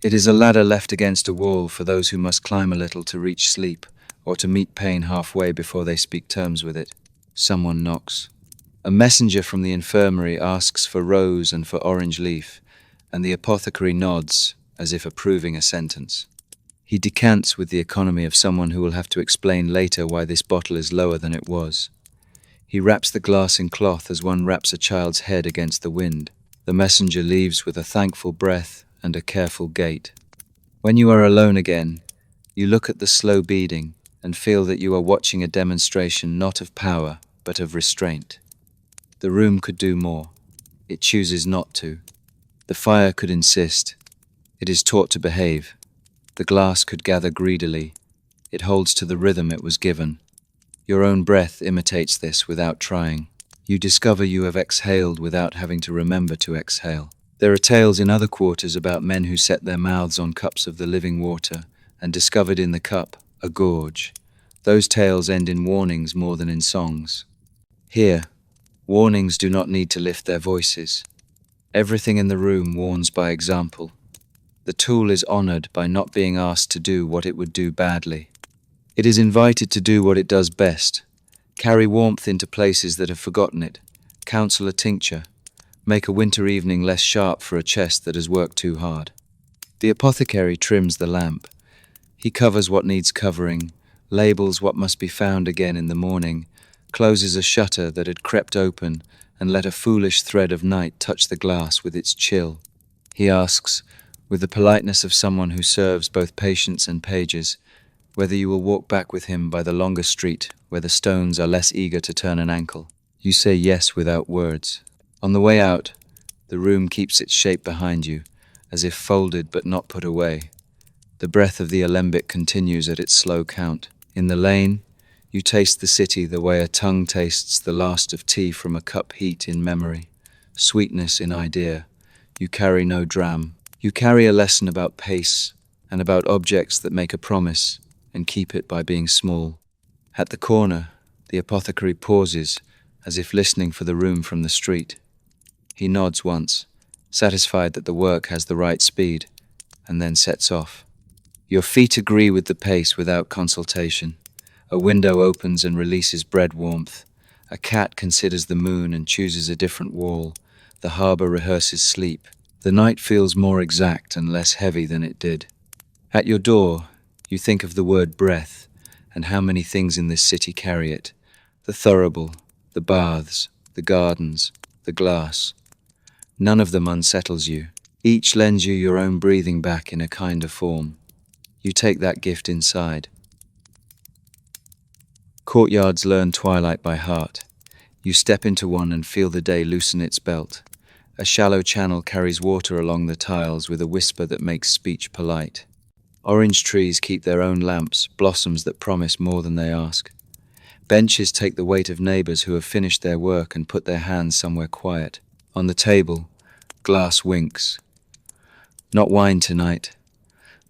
It is a ladder left against a wall for those who must climb a little to reach sleep, or to meet pain halfway before they speak terms with it. Someone knocks. A messenger from the infirmary asks for rose and for orange leaf, and the apothecary nods, as if approving a sentence. He decants with the economy of someone who will have to explain later why this bottle is lower than it was. He wraps the glass in cloth as one wraps a child's head against the wind. The messenger leaves with a thankful breath and a careful gait. When you are alone again, you look at the slow beading and feel that you are watching a demonstration not of power, but of restraint. The room could do more. It chooses not to. The fire could insist. It is taught to behave. The glass could gather greedily. It holds to the rhythm it was given. Your own breath imitates this without trying. You discover you have exhaled without having to remember to exhale. There are tales in other quarters about men who set their mouths on cups of the living water and discovered in the cup a gorge. Those tales end in warnings more than in songs. Here, warnings do not need to lift their voices. Everything in the room warns by example. The tool is honored by not being asked to do what it would do badly. It is invited to do what it does best. Carry warmth into places that have forgotten it. Counsel a tincture. Make a winter evening less sharp for a chest that has worked too hard. The apothecary trims the lamp. He covers what needs covering, labels what must be found again in the morning, closes a shutter that had crept open, and let a foolish thread of night touch the glass with its chill. He asks, with the politeness of someone who serves both patients and pages, whether you will walk back with him by the longer street where the stones are less eager to turn an ankle. You say yes without words. On the way out, the room keeps its shape behind you, as if folded but not put away. The breath of the Alembic continues at its slow count. In the lane, you taste the city the way a tongue tastes the last of tea from a cup heat in memory, sweetness in idea. You carry no dram. You carry a lesson about pace and about objects that make a promise and keep it by being small. At the corner, the apothecary pauses, as if listening for the room from the street. He nods once, satisfied that the work has the right speed, and then sets off. Your feet agree with the pace without consultation. A window opens and releases bread warmth. A cat considers the moon and chooses a different wall. The harbour rehearses sleep. The night feels more exact and less heavy than it did. At your door, you think of the word breath, and how many things in this city carry it. The thurible, the baths, the gardens, the glass. None of them unsettles you. Each lends you your own breathing back in a kinder form. You take that gift inside. Courtyards learn twilight by heart. You step into one and feel the day loosen its belt. A shallow channel carries water along the tiles with a whisper that makes speech polite. Orange trees keep their own lamps, blossoms that promise more than they ask. Benches take the weight of neighbors who have finished their work and put their hands somewhere quiet. On the table, glass winks. Not wine tonight.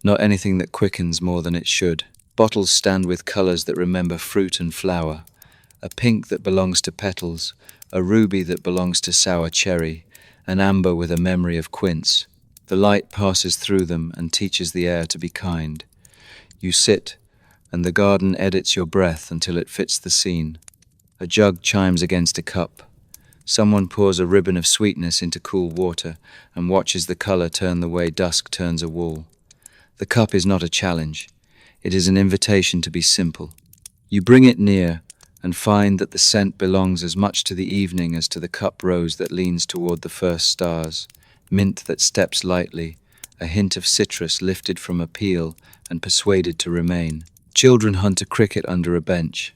Not anything that quickens more than it should. Bottles stand with colors that remember fruit and flower. A pink that belongs to petals, a ruby that belongs to sour cherry, an amber with a memory of quince. The light passes through them and teaches the air to be kind. You sit, and the garden edits your breath until it fits the scene. A jug chimes against a cup. Someone pours a ribbon of sweetness into cool water and watches the color turn the way dusk turns a wall. The cup is not a challenge. It is an invitation to be simple. You bring it near and find that the scent belongs as much to the evening as to the cup rose that leans toward the first stars, mint that steps lightly, a hint of citrus lifted from a peel and persuaded to remain. Children hunt a cricket under a bench.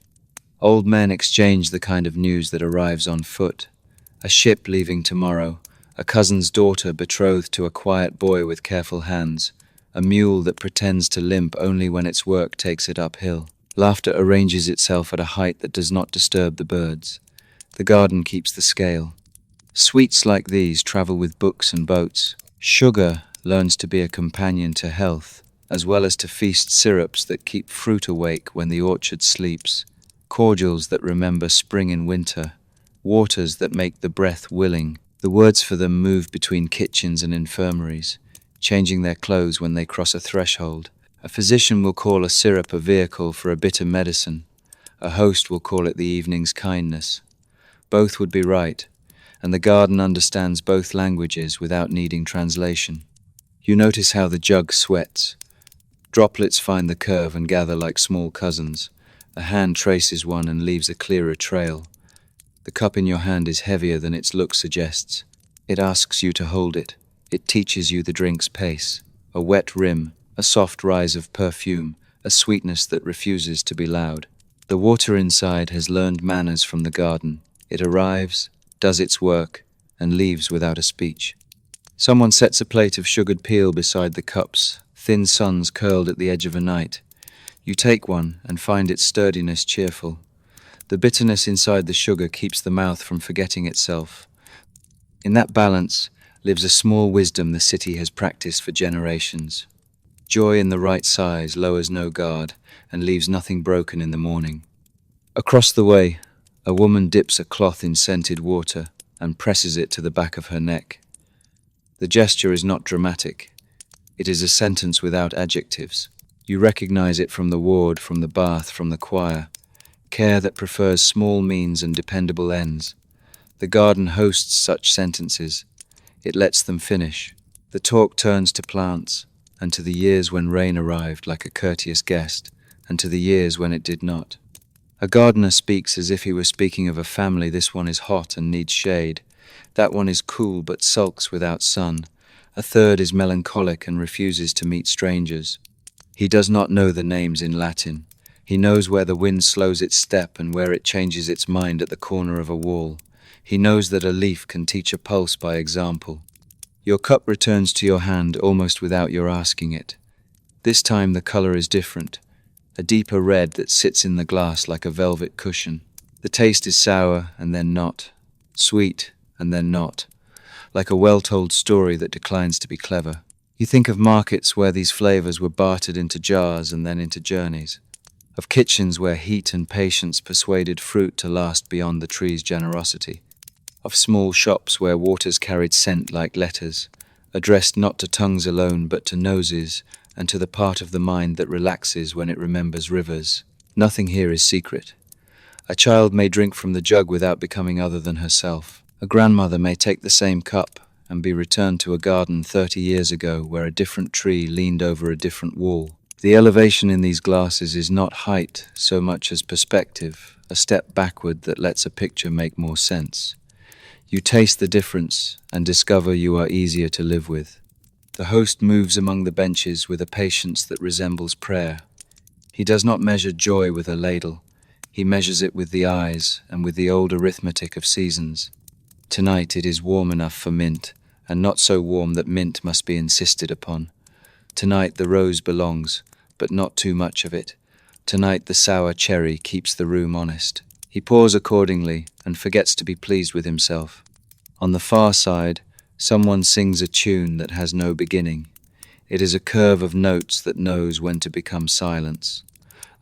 Old men exchange the kind of news that arrives on foot. A ship leaving tomorrow, a cousin's daughter betrothed to a quiet boy with careful hands, a mule that pretends to limp only when its work takes it uphill. Laughter arranges itself at a height that does not disturb the birds. The garden keeps the scale. Sweets like these travel with books and boats. Sugar learns to be a companion to health, as well as to feast syrups that keep fruit awake when the orchard sleeps, cordials that remember spring and winter, waters that make the breath willing. The words for them move between kitchens and infirmaries, changing their clothes when they cross a threshold. A physician will call a syrup a vehicle for a bitter medicine. A host will call it the evening's kindness. Both would be right, and the garden understands both languages without needing translation. You notice how the jug sweats. Droplets find the curve and gather like small cousins. A hand traces one and leaves a clearer trail. The cup in your hand is heavier than its look suggests. It asks you to hold it. It teaches you the drink's pace. A wet rim, a soft rise of perfume, a sweetness that refuses to be loud. The water inside has learned manners from the garden. It arrives, does its work, and leaves without a speech. Someone sets a plate of sugared peel beside the cups, thin suns curled at the edge of a night. You take one and find its sturdiness cheerful. The bitterness inside the sugar keeps the mouth from forgetting itself. In that balance lives a small wisdom the city has practiced for generations. Joy in the right size lowers no guard and leaves nothing broken in the morning. Across the way, a woman dips a cloth in scented water and presses it to the back of her neck. The gesture is not dramatic. It is a sentence without adjectives. You recognize it from the ward, from the bath, from the choir. Care that prefers small means and dependable ends. The garden hosts such sentences. It lets them finish. The talk turns to plants, and to the years when rain arrived like a courteous guest, and to the years when it did not. A gardener speaks as if he were speaking of a family. This one is hot and needs shade. That one is cool but sulks without sun. A third is melancholic and refuses to meet strangers. He does not know the names in Latin. He knows where the wind slows its step and where it changes its mind at the corner of a wall. He knows that a leaf can teach a pulse by example. Your cup returns to your hand almost without your asking it. This time the color is different, a deeper red that sits in the glass like a velvet cushion. The taste is sour and then not, sweet and then not, like a well-told story that declines to be clever. You think of markets where these flavors were bartered into jars and then into journeys, of kitchens where heat and patience persuaded fruit to last beyond the tree's generosity, of small shops where waters carried scent like letters, addressed not to tongues alone but to noses and to the part of the mind that relaxes when it remembers rivers. Nothing here is secret. A child may drink from the jug without becoming other than herself. A grandmother may take the same cup and be returned to a garden 30 years ago where a different tree leaned over a different wall. The elevation in these glasses is not height so much as perspective, a step backward that lets a picture make more sense. You taste the difference and discover you are easier to live with. The host moves among the benches with a patience that resembles prayer. He does not measure joy with a ladle. He measures it with the eyes and with the old arithmetic of seasons. Tonight it is warm enough for mint, and not so warm that mint must be insisted upon. Tonight the rose belongs, but not too much of it. Tonight the sour cherry keeps the room honest. He pours accordingly and forgets to be pleased with himself. On the far side, someone sings a tune that has no beginning. It is a curve of notes that knows when to become silence.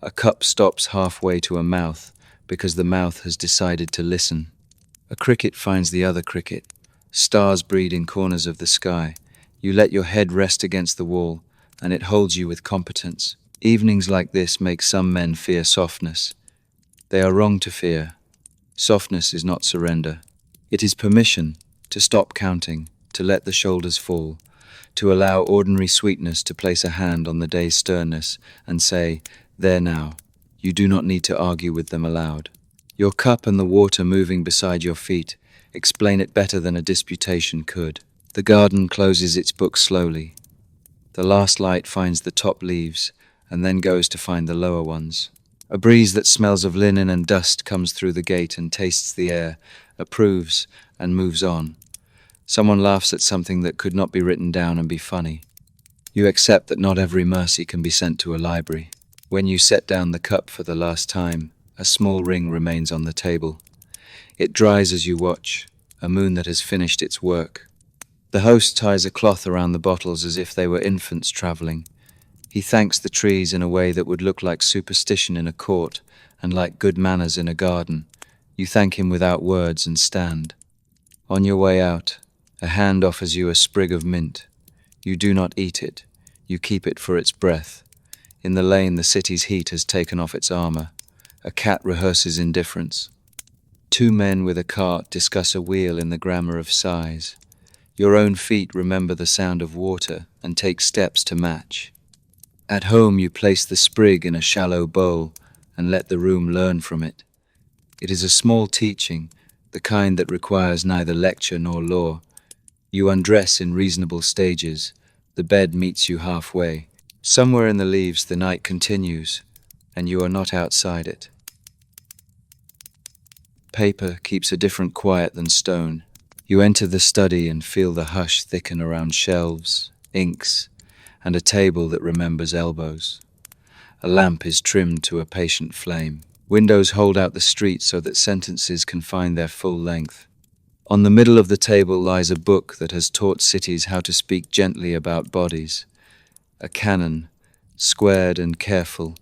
A cup stops halfway to a mouth because the mouth has decided to listen. A cricket finds the other cricket. Stars breed in corners of the sky. You let your head rest against the wall, and it holds you with competence. Evenings like this make some men fear softness. They are wrong to fear. Softness is not surrender. It is permission to stop counting, to let the shoulders fall, to allow ordinary sweetness to place a hand on the day's sternness and say, "There now." You do not need to argue with them aloud. Your cup and the water moving beside your feet explain it better than a disputation could. The garden closes its book slowly. The last light finds the top leaves and then goes to find the lower ones. A breeze that smells of linen and dust comes through the gate and tastes the air, approves, and moves on. Someone laughs at something that could not be written down and be funny. You accept that not every mercy can be sent to a library. When you set down the cup for the last time, a small ring remains on the table. It dries as you watch, a moon that has finished its work. The host ties a cloth around the bottles as if they were infants traveling. He thanks the trees in a way that would look like superstition in a court and like good manners in a garden. You thank him without words and stand. On your way out, a hand offers you a sprig of mint. You do not eat it. You keep it for its breath. In the lane, the city's heat has taken off its armor. A cat rehearses indifference. Two men with a cart discuss a wheel in the grammar of sighs. Your own feet remember the sound of water and take steps to match. At home, you place the sprig in a shallow bowl and let the room learn from it. It is a small teaching, the kind that requires neither lecture nor law. You undress in reasonable stages. The bed meets you halfway. Somewhere in the leaves, the night continues, and you are not outside it. Paper keeps a different quiet than stone. You enter the study and feel the hush thicken around shelves, inks, and a table that remembers elbows. A lamp is trimmed to a patient flame. Windows hold out the street so that sentences can find their full length. On the middle of the table lies a book that has taught cities how to speak gently about bodies. A canon, squared and careful,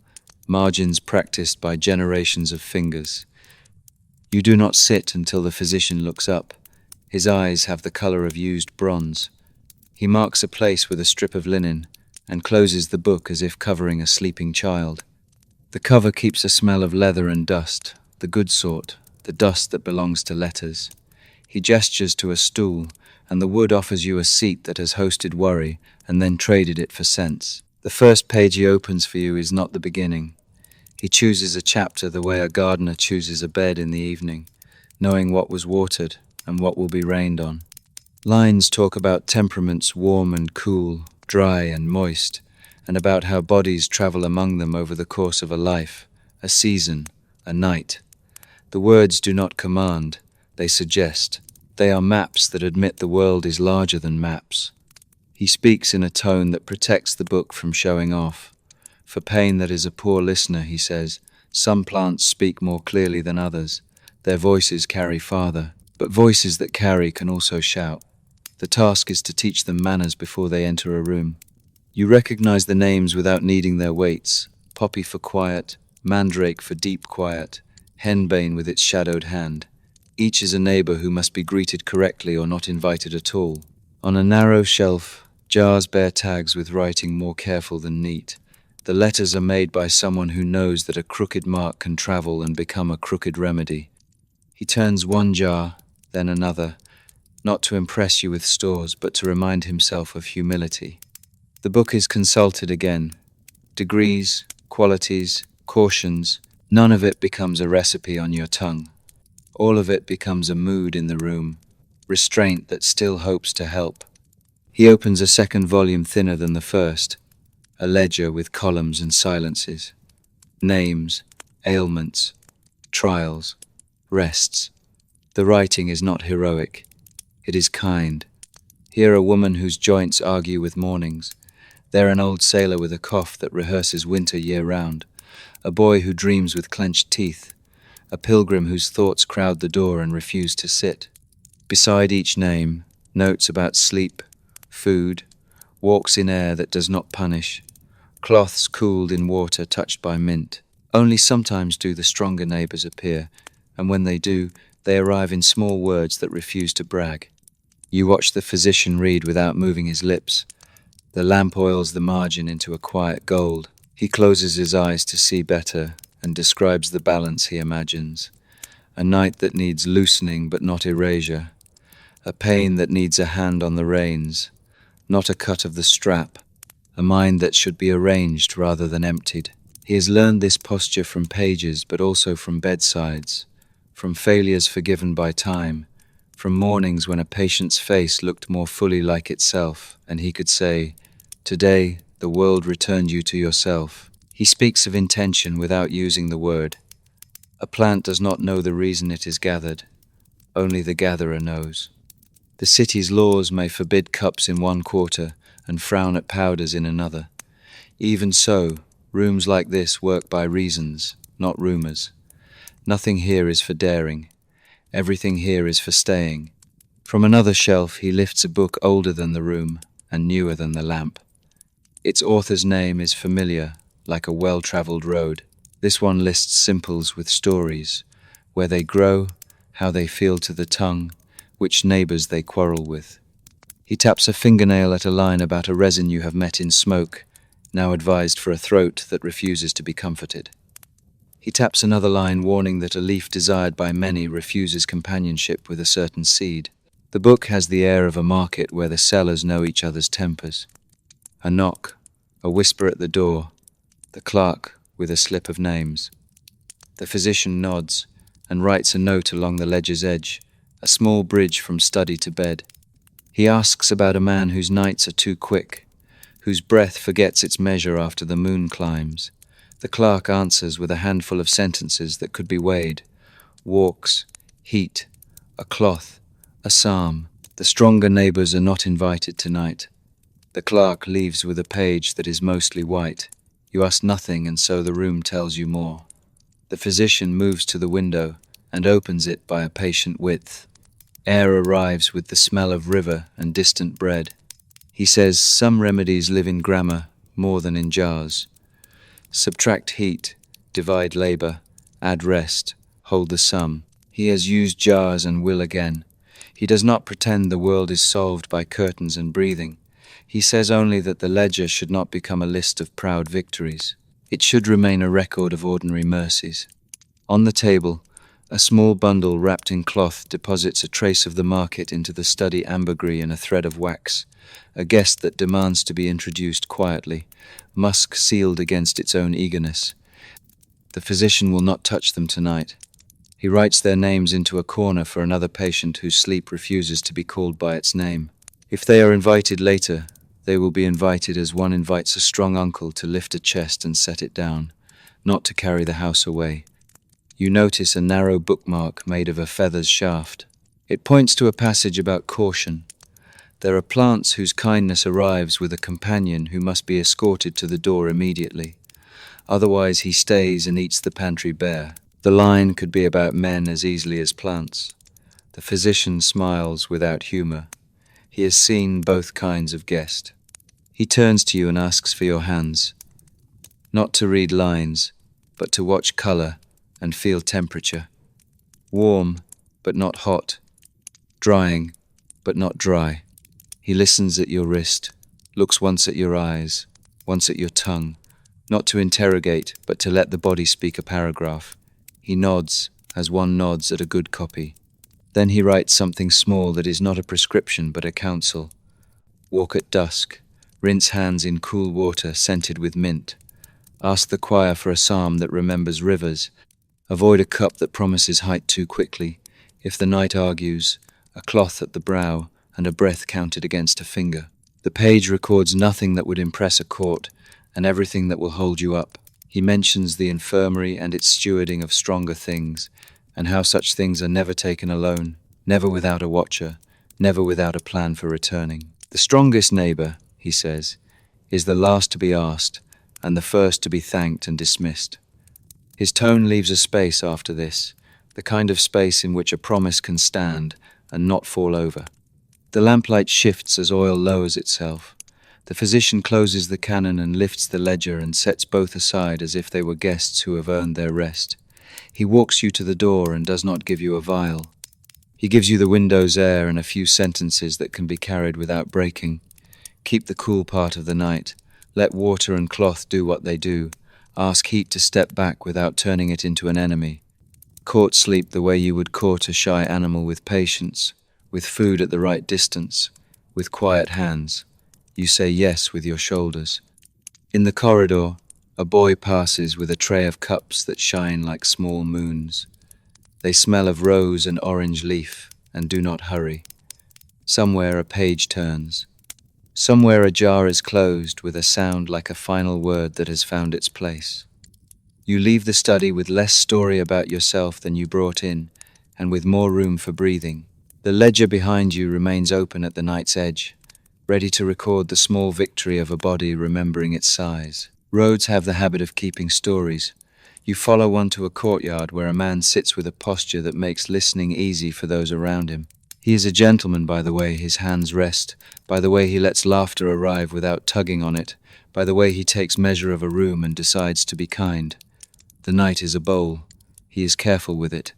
margins practiced by generations of fingers. You do not sit until the physician looks up. His eyes have the color of used bronze. He marks a place with a strip of linen and closes the book as if covering a sleeping child. The cover keeps a smell of leather and dust, the good sort, the dust that belongs to letters. He gestures to a stool, and the wood offers you a seat that has hosted worry and then traded it for sense. The first page he opens for you is not the beginning. He chooses a chapter the way a gardener chooses a bed in the evening, knowing what was watered and what will be rained on. Lines talk about temperaments warm and cool, dry and moist, and about how bodies travel among them over the course of a life, a season, a night. The words do not command, they suggest. They are maps that admit the world is larger than maps. He speaks in a tone that protects the book from showing off. For pain that is a poor listener, he says, some plants speak more clearly than others. Their voices carry farther, but voices that carry can also shout. The task is to teach them manners before they enter a room. You recognize the names without needing their weights. Poppy for quiet, mandrake for deep quiet, henbane with its shadowed hand. Each is a neighbor who must be greeted correctly or not invited at all. On a narrow shelf, jars bear tags with writing more careful than neat. The letters are made by someone who knows that a crooked mark can travel and become a crooked remedy. He turns one jar, then another, not to impress you with stores, but to remind himself of humility. The book is consulted again. Degrees, qualities, cautions, none of it becomes a recipe on your tongue. All of it becomes a mood in the room, restraint that still hopes to help. He opens a second volume thinner than the first, a ledger with columns and silences. Names, ailments, trials, rests. The writing is not heroic. It is kind. Here a woman whose joints argue with mornings. There an old sailor with a cough that rehearses winter year-round. A boy who dreams with clenched teeth. A pilgrim whose thoughts crowd the door and refuse to sit. Beside each name, notes about sleep, food, walks in air that does not punish, cloths cooled in water touched by mint. Only sometimes do the stronger neighbors appear, and when they do, they arrive in small words that refuse to brag. You watch the physician read without moving his lips. The lamp oils the margin into a quiet gold. He closes his eyes to see better and describes the balance he imagines. A night that needs loosening but not erasure. A pain that needs a hand on the reins, not a cut of the strap. A mind that should be arranged rather than emptied. He has learned this posture from pages but also from bedsides, from failures forgiven by time, from mornings when a patient's face looked more fully like itself, and he could say, "Today, the world returned you to yourself." He speaks of intention without using the word. A plant does not know the reason it is gathered. Only the gatherer knows. The city's laws may forbid cups in one quarter and frown at powders in another. Even so, rooms like this work by reasons, not rumors. Nothing here is for daring. Everything here is for staying. From another shelf he lifts a book older than the room and newer than the lamp. Its author's name is familiar, like a well-traveled road. This one lists simples with stories, where they grow, how they feel to the tongue, which neighbors they quarrel with. He taps a fingernail at a line about a resin you have met in smoke, now advised for a throat that refuses to be comforted. He taps another line warning that a leaf desired by many refuses companionship with a certain seed. The book has the air of a market where the sellers know each other's tempers. A knock, a whisper at the door, the clerk with a slip of names. The physician nods and writes a note along the ledger's edge, a small bridge from study to bed. He asks about a man whose nights are too quick, whose breath forgets its measure after the moon climbs. The clerk answers with a handful of sentences that could be weighed. Walks, heat, a cloth, a psalm. The stronger neighbors are not invited tonight. The clerk leaves with a page that is mostly white. You ask nothing, and so the room tells you more. The physician moves to the window and opens it by a patient width. Air arrives with the smell of river and distant bread. He says some remedies live in grammar more than in jars. Subtract heat, divide labor, add rest, hold the sum. He has used jars and will again. He does not pretend the world is solved by curtains and breathing. He says only that the ledger should not become a list of proud victories. It should remain a record of ordinary mercies. On the table, a small bundle wrapped in cloth deposits a trace of the market into the study ambergris and a thread of wax, a guest that demands to be introduced quietly, musk sealed against its own eagerness. The physician will not touch them tonight. He writes their names into a corner for another patient whose sleep refuses to be called by its name. If they are invited later, they will be invited as one invites a strong uncle to lift a chest and set it down, not to carry the house away. You notice a narrow bookmark made of a feather's shaft. It points to a passage about caution. There are plants whose kindness arrives with a companion who must be escorted to the door immediately. Otherwise he stays and eats the pantry bare. The line could be about men as easily as plants. The physician smiles without humor. He has seen both kinds of guest. He turns to you and asks for your hands. Not to read lines, but to watch color and feel temperature. Warm, but not hot. Drying, but not dry. He listens at your wrist, looks once at your eyes, once at your tongue, not to interrogate, but to let the body speak a paragraph. He nods, as one nods at a good copy. Then he writes something small that is not a prescription but a counsel. Walk at dusk. Rinse hands in cool water scented with mint. Ask the choir for a psalm that remembers rivers. Avoid a cup that promises height too quickly. If the night argues, a cloth at the brow and a breath counted against a finger. The page records nothing that would impress a court and everything that will hold you up. He mentions the infirmary and its stewarding of stronger things, and how such things are never taken alone, never without a watcher, never without a plan for returning. The strongest neighbor, he says, is the last to be asked and the first to be thanked and dismissed. His tone leaves a space after this, the kind of space in which a promise can stand and not fall over. The lamplight shifts as oil lowers itself. The physician closes the canon and lifts the ledger and sets both aside as if they were guests who have earned their rest. He walks you to the door and does not give you a vial. He gives you the window's air and a few sentences that can be carried without breaking. Keep the cool part of the night. Let water and cloth do what they do. Ask heat to step back without turning it into an enemy. Court sleep the way you would court a shy animal, with patience, with food at the right distance, with quiet hands. You say yes with your shoulders. In the corridor, a boy passes with a tray of cups that shine like small moons. They smell of rose and orange leaf and do not hurry. Somewhere a page turns. Somewhere a jar is closed with a sound like a final word that has found its place. You leave the study with less story about yourself than you brought in, and with more room for breathing. The ledger behind you remains open at the night's edge, ready to record the small victory of a body remembering its size. Roads have the habit of keeping stories. You follow one to a courtyard where a man sits with a posture that makes listening easy for those around him. He is a gentleman by the way his hands rest, by the way he lets laughter arrive without tugging on it, by the way he takes measure of a room and decides to be kind. The night is a bowl. He is careful with it.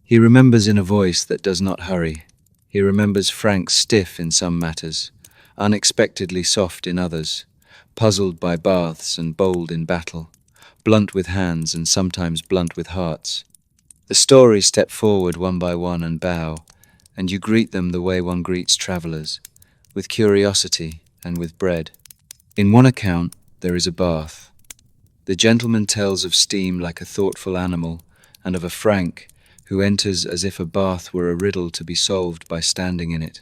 He remembers in a voice that does not hurry. He remembers frank stiff in some matters, unexpectedly soft in others, puzzled by baths and bold in battle, blunt with hands and sometimes blunt with hearts. The stories step forward one by one and bow, and you greet them the way one greets travellers, with curiosity and with bread. In one account, there is a bath. The gentleman tells of steam like a thoughtful animal, and of a Frank who enters as if a bath were a riddle to be solved by standing in it.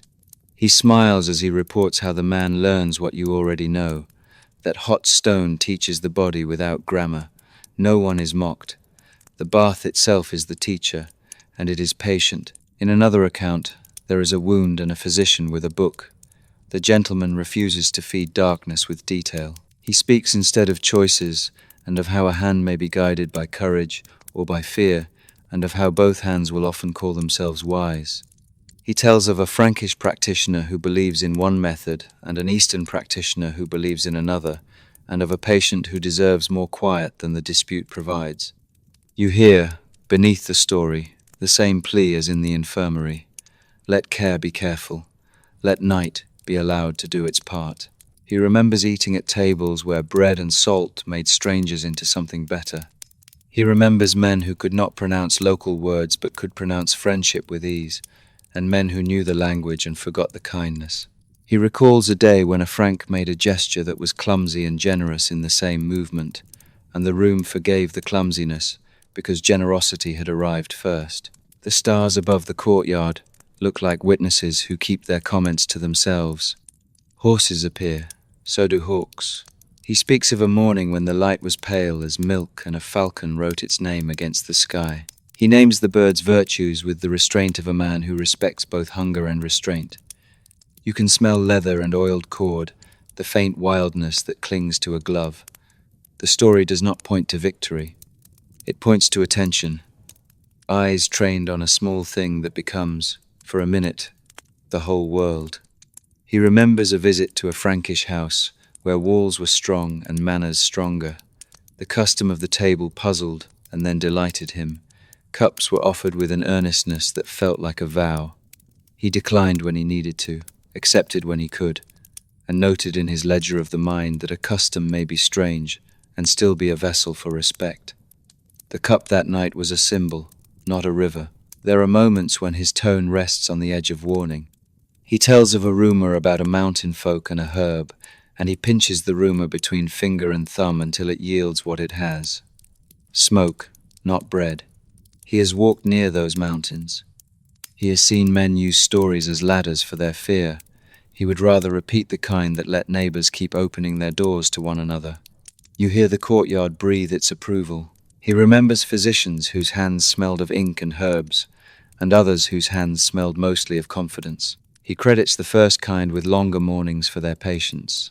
He smiles as he reports how the man learns what you already know, that hot stone teaches the body without grammar. No one is mocked. The bath itself is the teacher, and it is patient. In another account, there is a wound and a physician with a book. The gentleman refuses to feed darkness with detail. He speaks instead of choices, and of how a hand may be guided by courage or by fear, and of how both hands will often call themselves wise. He tells of a Frankish practitioner who believes in one method and an Eastern practitioner who believes in another, and of a patient who deserves more quiet than the dispute provides. You hear, beneath the story, the same plea as in the infirmary. Let care be careful. Let night be allowed to do its part. He remembers eating at tables where bread and salt made strangers into something better. He remembers men who could not pronounce local words but could pronounce friendship with ease, and men who knew the language and forgot the kindness. He recalls a day when a Frank made a gesture that was clumsy and generous in the same movement, and the room forgave the clumsiness because generosity had arrived first. The stars above the courtyard look like witnesses who keep their comments to themselves. Horses appear, so do hawks. He speaks of a morning when the light was pale as milk and a falcon wrote its name against the sky. He names the bird's virtues with the restraint of a man who respects both hunger and restraint. You can smell leather and oiled cord, the faint wildness that clings to a glove. The story does not point to victory. It points to attention. Eyes trained on a small thing that becomes, for a minute, the whole world. He remembers a visit to a Frankish house, where walls were strong and manners stronger. The custom of the table puzzled and then delighted him. Cups were offered with an earnestness that felt like a vow. He declined when he needed to, accepted when he could, and noted in his ledger of the mind that a custom may be strange and still be a vessel for respect. The cup that night was a symbol, not a river. There are moments when his tone rests on the edge of warning. He tells of a rumor about a mountain folk and a herb, and he pinches the rumor between finger and thumb until it yields what it has. Smoke, not bread. He has walked near those mountains. He has seen men use stories as ladders for their fear. He would rather repeat the kind that let neighbors keep opening their doors to one another. You hear the courtyard breathe its approval. He remembers physicians whose hands smelled of ink and herbs, and others whose hands smelled mostly of confidence. He credits the first kind with longer mornings for their patients.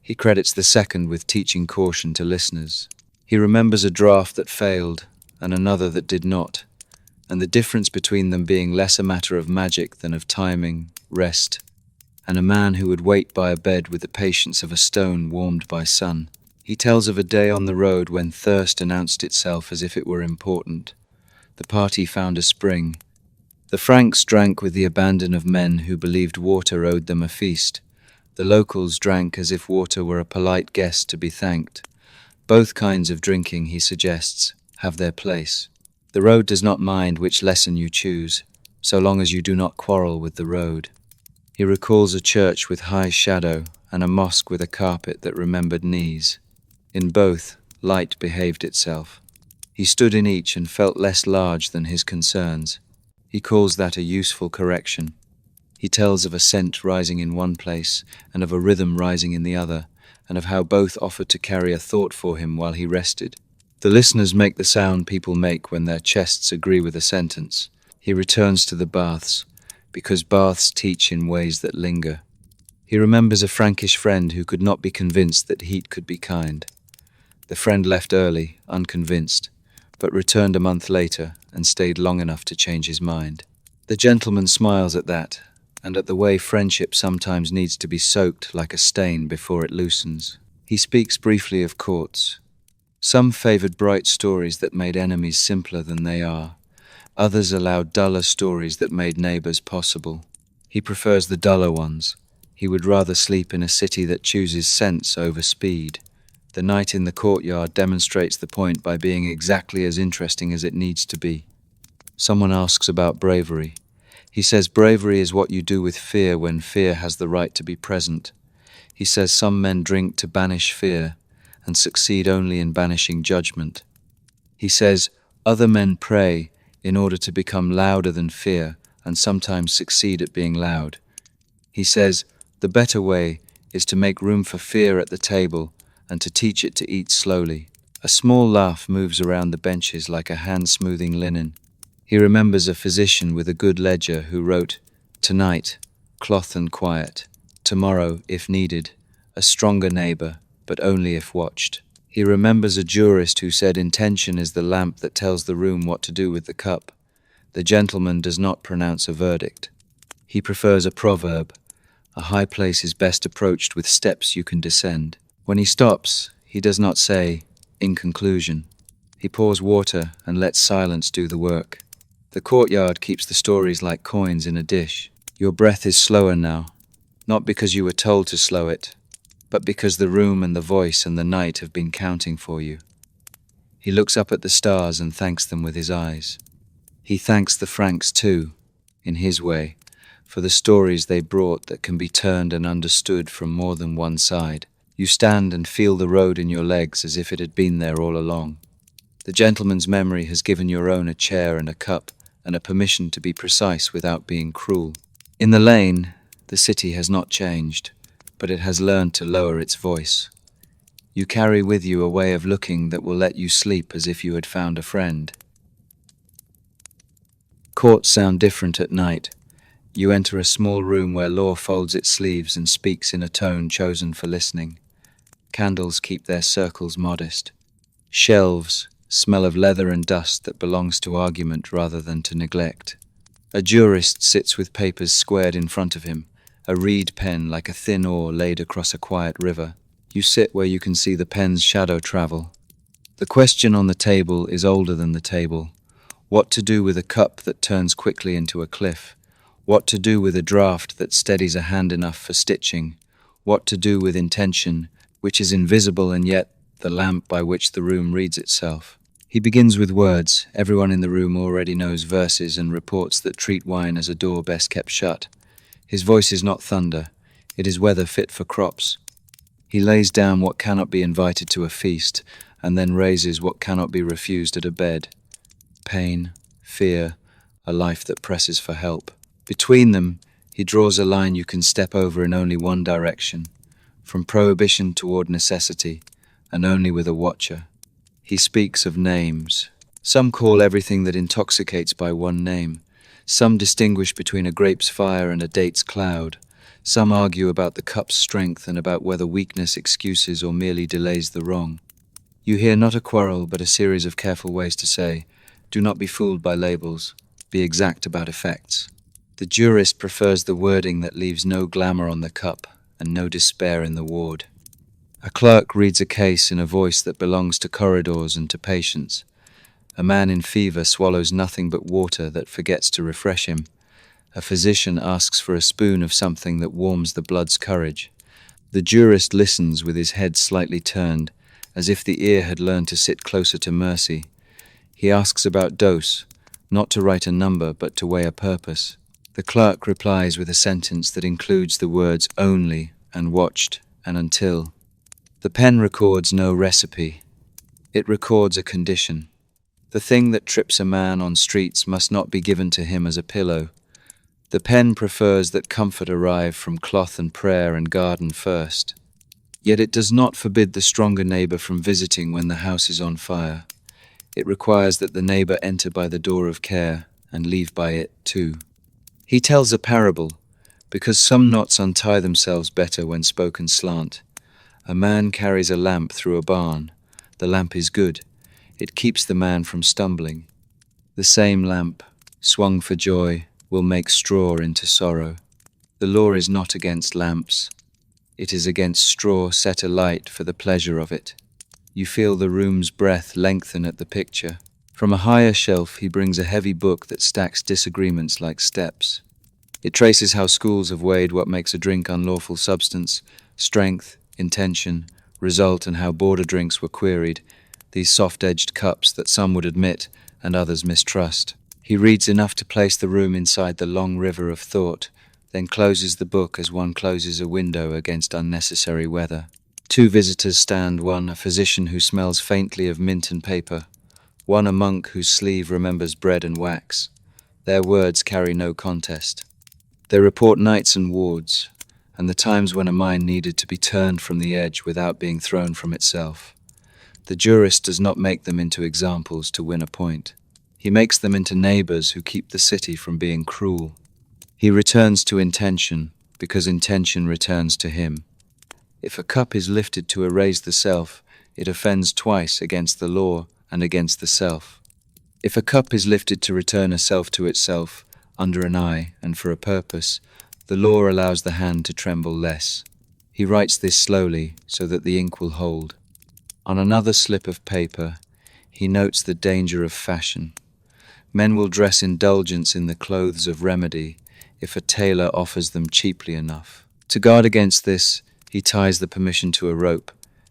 He credits the second with teaching caution to listeners. He remembers a draft that failed and another that did not, and the difference between them being less a matter of magic than of timing, rest, and a man who would wait by a bed with the patience of a stone warmed by sun. He tells of a day on the road when thirst announced itself as if it were important. The party found a spring. The Franks drank with the abandon of men who believed water owed them a feast. The locals drank as if water were a polite guest to be thanked. Both kinds of drinking, he suggests, have their place. The road does not mind which lesson you choose, so long as you do not quarrel with the road. He recalls a church with high shadow and a mosque with a carpet that remembered knees. In both, light behaved itself. He stood in each and felt less large than his concerns. He calls that a useful correction. He tells of a scent rising in one place and of a rhythm rising in the other, and of how both offered to carry a thought for him while he rested. The listeners make the sound people make when their chests agree with a sentence. He returns to the baths, because baths teach in ways that linger. He remembers a Frankish friend who could not be convinced that heat could be kind. The friend left early, unconvinced, but returned a month later and stayed long enough to change his mind. The gentleman smiles at that, and at the way friendship sometimes needs to be soaked like a stain before it loosens. He speaks briefly of courts. Some favored bright stories that made enemies simpler than they are. Others allowed duller stories that made neighbors possible. He prefers the duller ones. He would rather sleep in a city that chooses sense over speed. The night in the courtyard demonstrates the point by being exactly as interesting as it needs to be. Someone asks about bravery. He says bravery is what you do with fear when fear has the right to be present. He says some men drink to banish fear and succeed only in banishing judgment. He says other men pray in order to become louder than fear and sometimes succeed at being loud. He says the better way is to make room for fear at the table and to teach it to eat slowly. A small laugh moves around the benches like a hand smoothing linen. He remembers a physician with a good ledger who wrote, "Tonight, cloth and quiet. Tomorrow, if needed, a stronger neighbor, but only if watched." He remembers a jurist who said intention is the lamp that tells the room what to do with the cup. The gentleman does not pronounce a verdict. He prefers a proverb. A high place is best approached with steps you can descend. When he stops, he does not say, "In conclusion." He pours water and lets silence do the work. The courtyard keeps the stories like coins in a dish. Your breath is slower now, not because you were told to slow it, but because the room and the voice and the night have been counting for you. He looks up at the stars and thanks them with his eyes. He thanks the Franks too, in his way, for the stories they brought that can be turned and understood from more than one side. You stand and feel the road in your legs as if it had been there all along. The gentleman's memory has given your own a chair and a cup, and a permission to be precise without being cruel. In the lane, the city has not changed, but it has learned to lower its voice. You carry with you a way of looking that will let you sleep as if you had found a friend. Courts sound different at night. You enter a small room where law folds its sleeves and speaks in a tone chosen for listening. Candles keep their circles modest. Shelves smell of leather and dust that belongs to argument rather than to neglect. A jurist sits with papers squared in front of him, a reed pen like a thin oar laid across a quiet river. You sit where you can see the pen's shadow travel. The question on the table is older than the table. What to do with a cup that turns quickly into a cliff? What to do with a draft that steadies a hand enough for stitching? What to do with intention, which is invisible and yet the lamp by which the room reads itself? He begins with words. Everyone in the room already knows verses and reports that treat wine as a door best kept shut. His voice is not thunder. It is weather fit for crops. He lays down what cannot be invited to a feast, and then raises what cannot be refused at a bed. Pain, fear, a life that presses for help. Between them, he draws a line you can step over in only one direction, from prohibition toward necessity, and only with a watcher. He speaks of names. Some call everything that intoxicates by one name. Some distinguish between a grape's fire and a date's cloud. Some argue about the cup's strength and about whether weakness excuses or merely delays the wrong. You hear not a quarrel, but a series of careful ways to say, "Do not be fooled by labels. Be exact about effects." The jurist prefers the wording that leaves no glamour on the cup and no despair in the ward. A clerk reads a case in a voice that belongs to corridors and to patience. A man in fever swallows nothing but water that forgets to refresh him. A physician asks for a spoon of something that warms the blood's courage. The jurist listens with his head slightly turned, as if the ear had learned to sit closer to mercy. He asks about dose, not to write a number but to weigh a purpose. The clerk replies with a sentence that includes the words "only" and "watched" and "until." The pen records no recipe. It records a condition. The thing that trips a man on streets must not be given to him as a pillow. The pen prefers that comfort arrive from cloth and prayer and garden first. Yet it does not forbid the stronger neighbor from visiting when the house is on fire. It requires that the neighbor enter by the door of care and leave by it too. He tells a parable, because some knots untie themselves better when spoken slant. A man carries a lamp through a barn. The lamp is good. It keeps the man from stumbling. The same lamp, swung for joy, will make straw into sorrow. The law is not against lamps. It is against straw set alight for the pleasure of it. You feel the room's breath lengthen at the picture. From a higher shelf he brings a heavy book that stacks disagreements like steps. It traces how schools have weighed what makes a drink unlawful substance, strength, intention, result, and how border drinks were queried, these soft-edged cups that some would admit and others mistrust. He reads enough to place the room inside the long river of thought, then closes the book as one closes a window against unnecessary weather. Two visitors stand, one a physician who smells faintly of mint and paper, one a monk whose sleeve remembers bread and wax. Their words carry no contest. They report nights and wards, and the times when a mind needed to be turned from the edge without being thrown from itself. The jurist does not make them into examples to win a point. He makes them into neighbors who keep the city from being cruel. He returns to intention, because intention returns to him. If a cup is lifted to erase the self, it offends twice against the law and against the self. If a cup is lifted to return a self to itself, under an eye and for a purpose, the law allows the hand to tremble less. He writes this slowly so that the ink will hold. On another slip of paper, he notes the danger of fashion. Men will dress indulgence in the clothes of remedy if a tailor offers them cheaply enough. To guard against this, he ties the permission to a rope.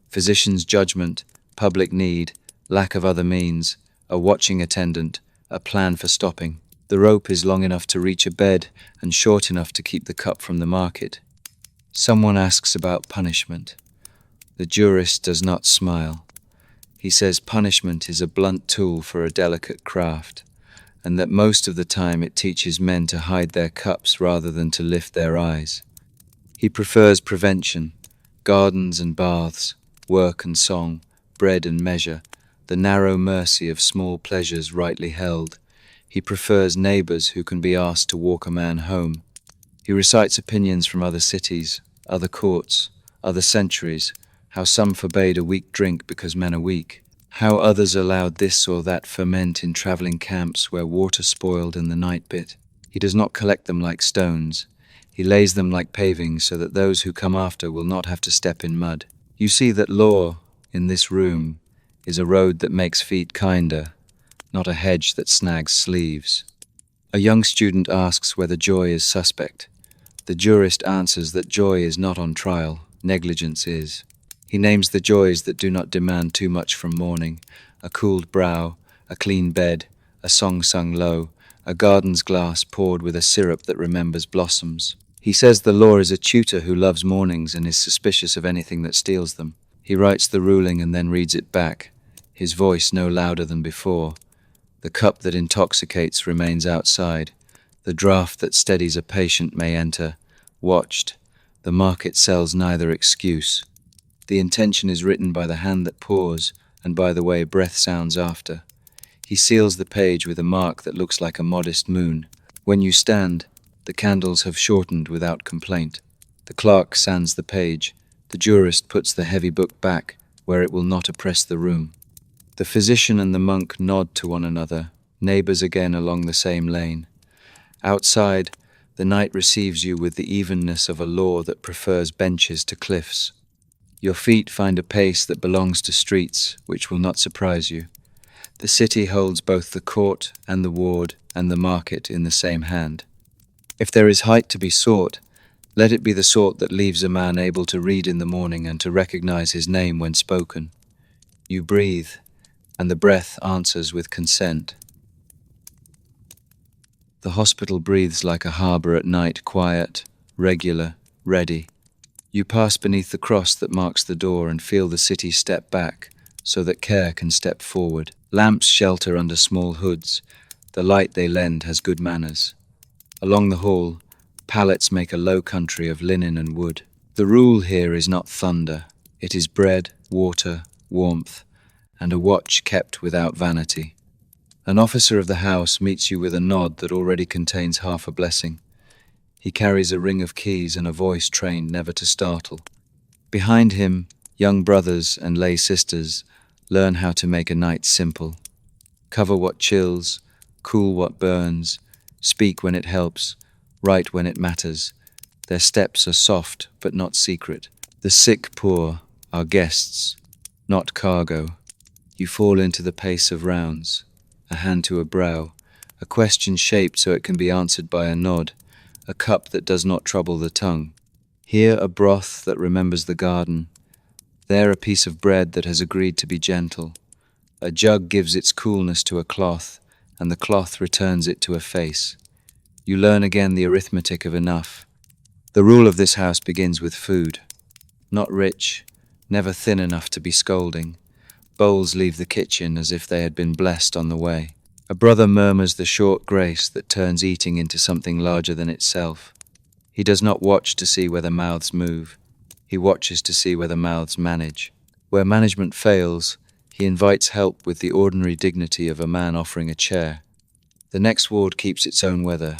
Physician's judgment, public need, lack of other means, a watching attendant, a plan for stopping. The rope is long enough to reach a bed and short enough to keep the cup from the market. Someone asks about punishment. The jurist does not smile. He says punishment is a blunt tool for a delicate craft, and that most of the time it teaches men to hide their cups rather than to lift their eyes. He prefers prevention, gardens and baths, work and song, bread and measure, the narrow mercy of small pleasures rightly held. He prefers neighbors who can be asked to walk a man home. He recites opinions from other cities, other courts, other centuries, how some forbade a weak drink because men are weak, how others allowed this or that ferment in traveling camps where water spoiled and the night bit. He does not collect them like stones. He lays them like paving so that those who come after will not have to step in mud. You see that law, in this room, is a road that makes feet kinder, not a hedge that snags sleeves. A young student asks whether joy is suspect. The jurist answers that joy is not on trial, negligence is. He names the joys that do not demand too much from morning: a cooled brow, a clean bed, a song sung low, a garden's glass poured with a syrup that remembers blossoms. He says the law is a tutor who loves mornings and is suspicious of anything that steals them. He writes the ruling and then reads it back, his voice no louder than before. The cup that intoxicates remains outside. The draught that steadies a patient may enter. Watched, the market sells neither excuse. The intention is written by the hand that pours, and by the way breath sounds after. He seals the page with a mark that looks like a modest moon. When you stand, the candles have shortened without complaint. The clerk sands the page. The jurist puts the heavy book back, where it will not oppress the room. The physician and the monk nod to one another, neighbors again along the same lane. Outside, the night receives you with the evenness of a law that prefers benches to cliffs. Your feet find a pace that belongs to streets, which will not surprise you. The city holds both the court and the ward and the market in the same hand. If there is height to be sought, let it be the sort that leaves a man able to read in the morning and to recognize his name when spoken. You breathe, and the breath answers with consent. The hospital breathes like a harbor at night, quiet, regular, ready. You pass beneath the cross that marks the door and feel the city step back, so that care can step forward. Lamps shelter under small hoods. The light they lend has good manners. Along the hall, pallets make a low country of linen and wood. The rule here is not thunder. It is bread, water, warmth, and a watch kept without vanity. An officer of the house meets you with a nod that already contains half a blessing. He carries a ring of keys and a voice trained never to startle. Behind him, young brothers and lay sisters learn how to make a night simple. Cover what chills, cool what burns, speak when it helps, write when it matters. Their steps are soft but not secret. The sick poor are guests, not cargo. You fall into the pace of rounds, a hand to a brow, a question shaped so it can be answered by a nod, a cup that does not trouble the tongue. Here a broth that remembers the garden, there a piece of bread that has agreed to be gentle. A jug gives its coolness to a cloth, and the cloth returns it to a face. You learn again the arithmetic of enough. The rule of this house begins with food. Not rich, never thin enough to be scolding. Bowls leave the kitchen as if they had been blessed on the way. A brother murmurs the short grace that turns eating into something larger than itself. He does not watch to see whether mouths move. He watches to see whether mouths manage. Where management fails, he invites help with the ordinary dignity of a man offering a chair. The next ward keeps its own weather.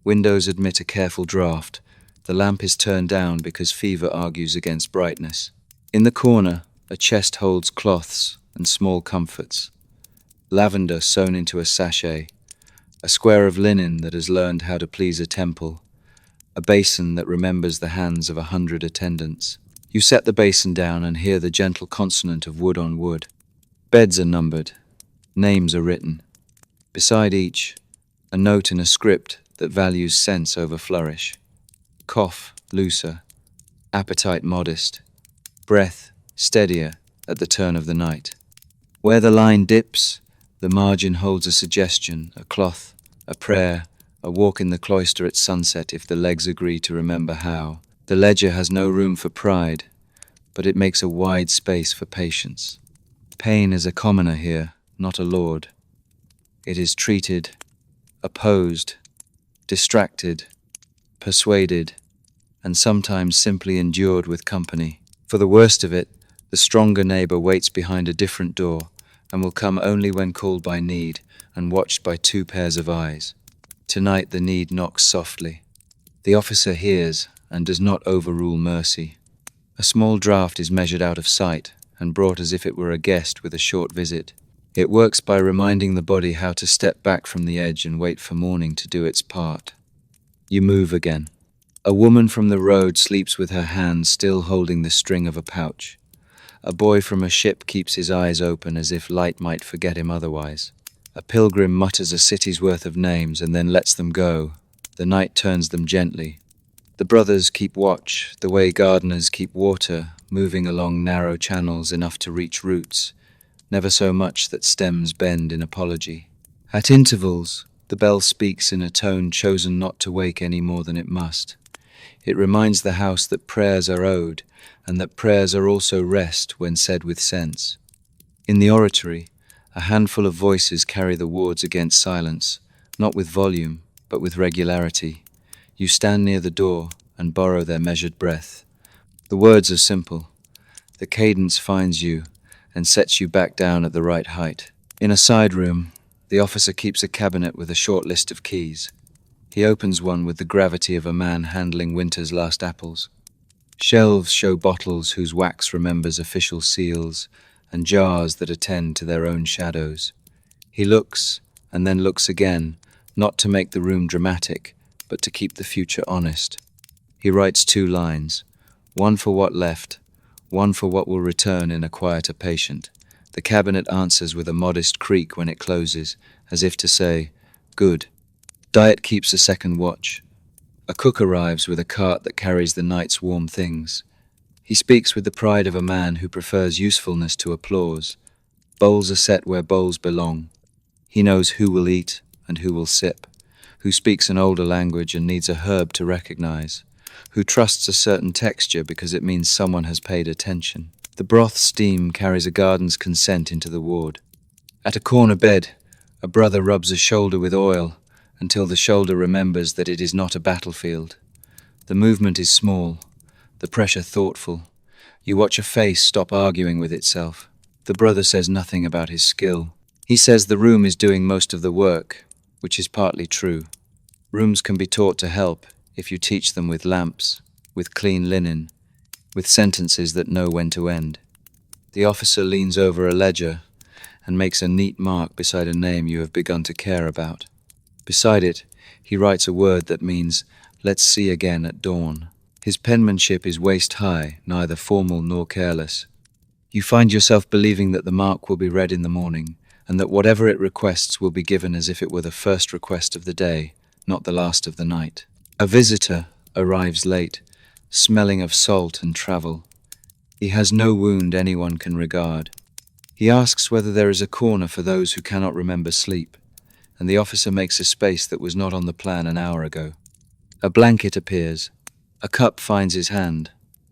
Windows admit a careful draught. The lamp is turned down because fever argues against brightness. In the corner, a chest holds cloths and small comforts. Lavender sewn into a sachet, a square of linen that has learned how to please a temple, a basin that remembers the hands of 100 attendants. You set the basin down and hear the gentle consonant of wood on wood. Beds are numbered. Names are written. Beside each, a note in a script that values sense over flourish. Cough, looser. Appetite modest. Breath, steadier at the turn of the night. Where the line dips, the margin holds a suggestion, a cloth, a prayer, a walk in the cloister at sunset if the legs agree to remember how. The ledger has no room for pride, but it makes a wide space for patience. Pain is a commoner here, not a lord. It is treated, opposed, distracted, persuaded, and sometimes simply endured with company. For the worst of it, the stronger neighbor waits behind a different door and will come only when called by need and watched by 2 pairs of eyes. Tonight the need knocks softly. The officer hears and does not overrule mercy. A small draft is measured out of sight and brought as if it were a guest with a short visit. It works by reminding the body how to step back from the edge and wait for morning to do its part. You move again. A woman from the road sleeps with her hand still holding the string of a pouch. A boy from a ship keeps his eyes open as if light might forget him otherwise. A pilgrim mutters a city's worth of names and then lets them go. The night turns them gently. The brothers keep watch, the way gardeners keep water, moving along narrow channels enough to reach roots, never so much that stems bend in apology. At intervals, the bell speaks in a tone chosen not to wake any more than it must. It reminds the house that prayers are owed, and that prayers are also rest when said with sense. In the oratory, a handful of voices carry the wards against silence, not with volume, but with regularity. You stand near the door and borrow their measured breath. The words are simple. The cadence finds you and sets you back down at the right height. In a side room, the officer keeps a cabinet with a short list of keys. He opens one with the gravity of a man handling winter's last apples. Shelves show bottles whose wax remembers official seals and jars that attend to their own shadows. He looks and then looks again, not to make the room dramatic, but to keep the future honest. He writes 2 lines, one for what left, one for what will return in a quieter patient. The cabinet answers with a modest creak when it closes, as if to say, good. Diet keeps a second watch. A cook arrives with a cart that carries the night's warm things. He speaks with the pride of a man who prefers usefulness to applause. Bowls are set where bowls belong. He knows who will eat and who will sip, who speaks an older language and needs a herb to recognize, who trusts a certain texture because it means someone has paid attention. The broth steam carries a garden's consent into the ward. At a corner bed, a brother rubs a shoulder with oil, until the shoulder remembers that it is not a battlefield. The movement is small, the pressure thoughtful. You watch a face stop arguing with itself. The brother says nothing about his skill. He says the room is doing most of the work, which is partly true. Rooms can be taught to help if you teach them with lamps, with clean linen, with sentences that know when to end. The officer leans over a ledger and makes a neat mark beside a name you have begun to care about. Beside it, he writes a word that means, "Let's see again at dawn." His penmanship is waist-high, neither formal nor careless. You find yourself believing that the mark will be read in the morning, and that whatever it requests will be given as if it were the first request of the day, not the last of the night. A visitor arrives late, smelling of salt and travel. He has no wound anyone can regard. He asks whether there is a corner for those who cannot remember sleep, and the officer makes a space that was not on the plan an hour ago. A blanket appears. A cup finds his hand.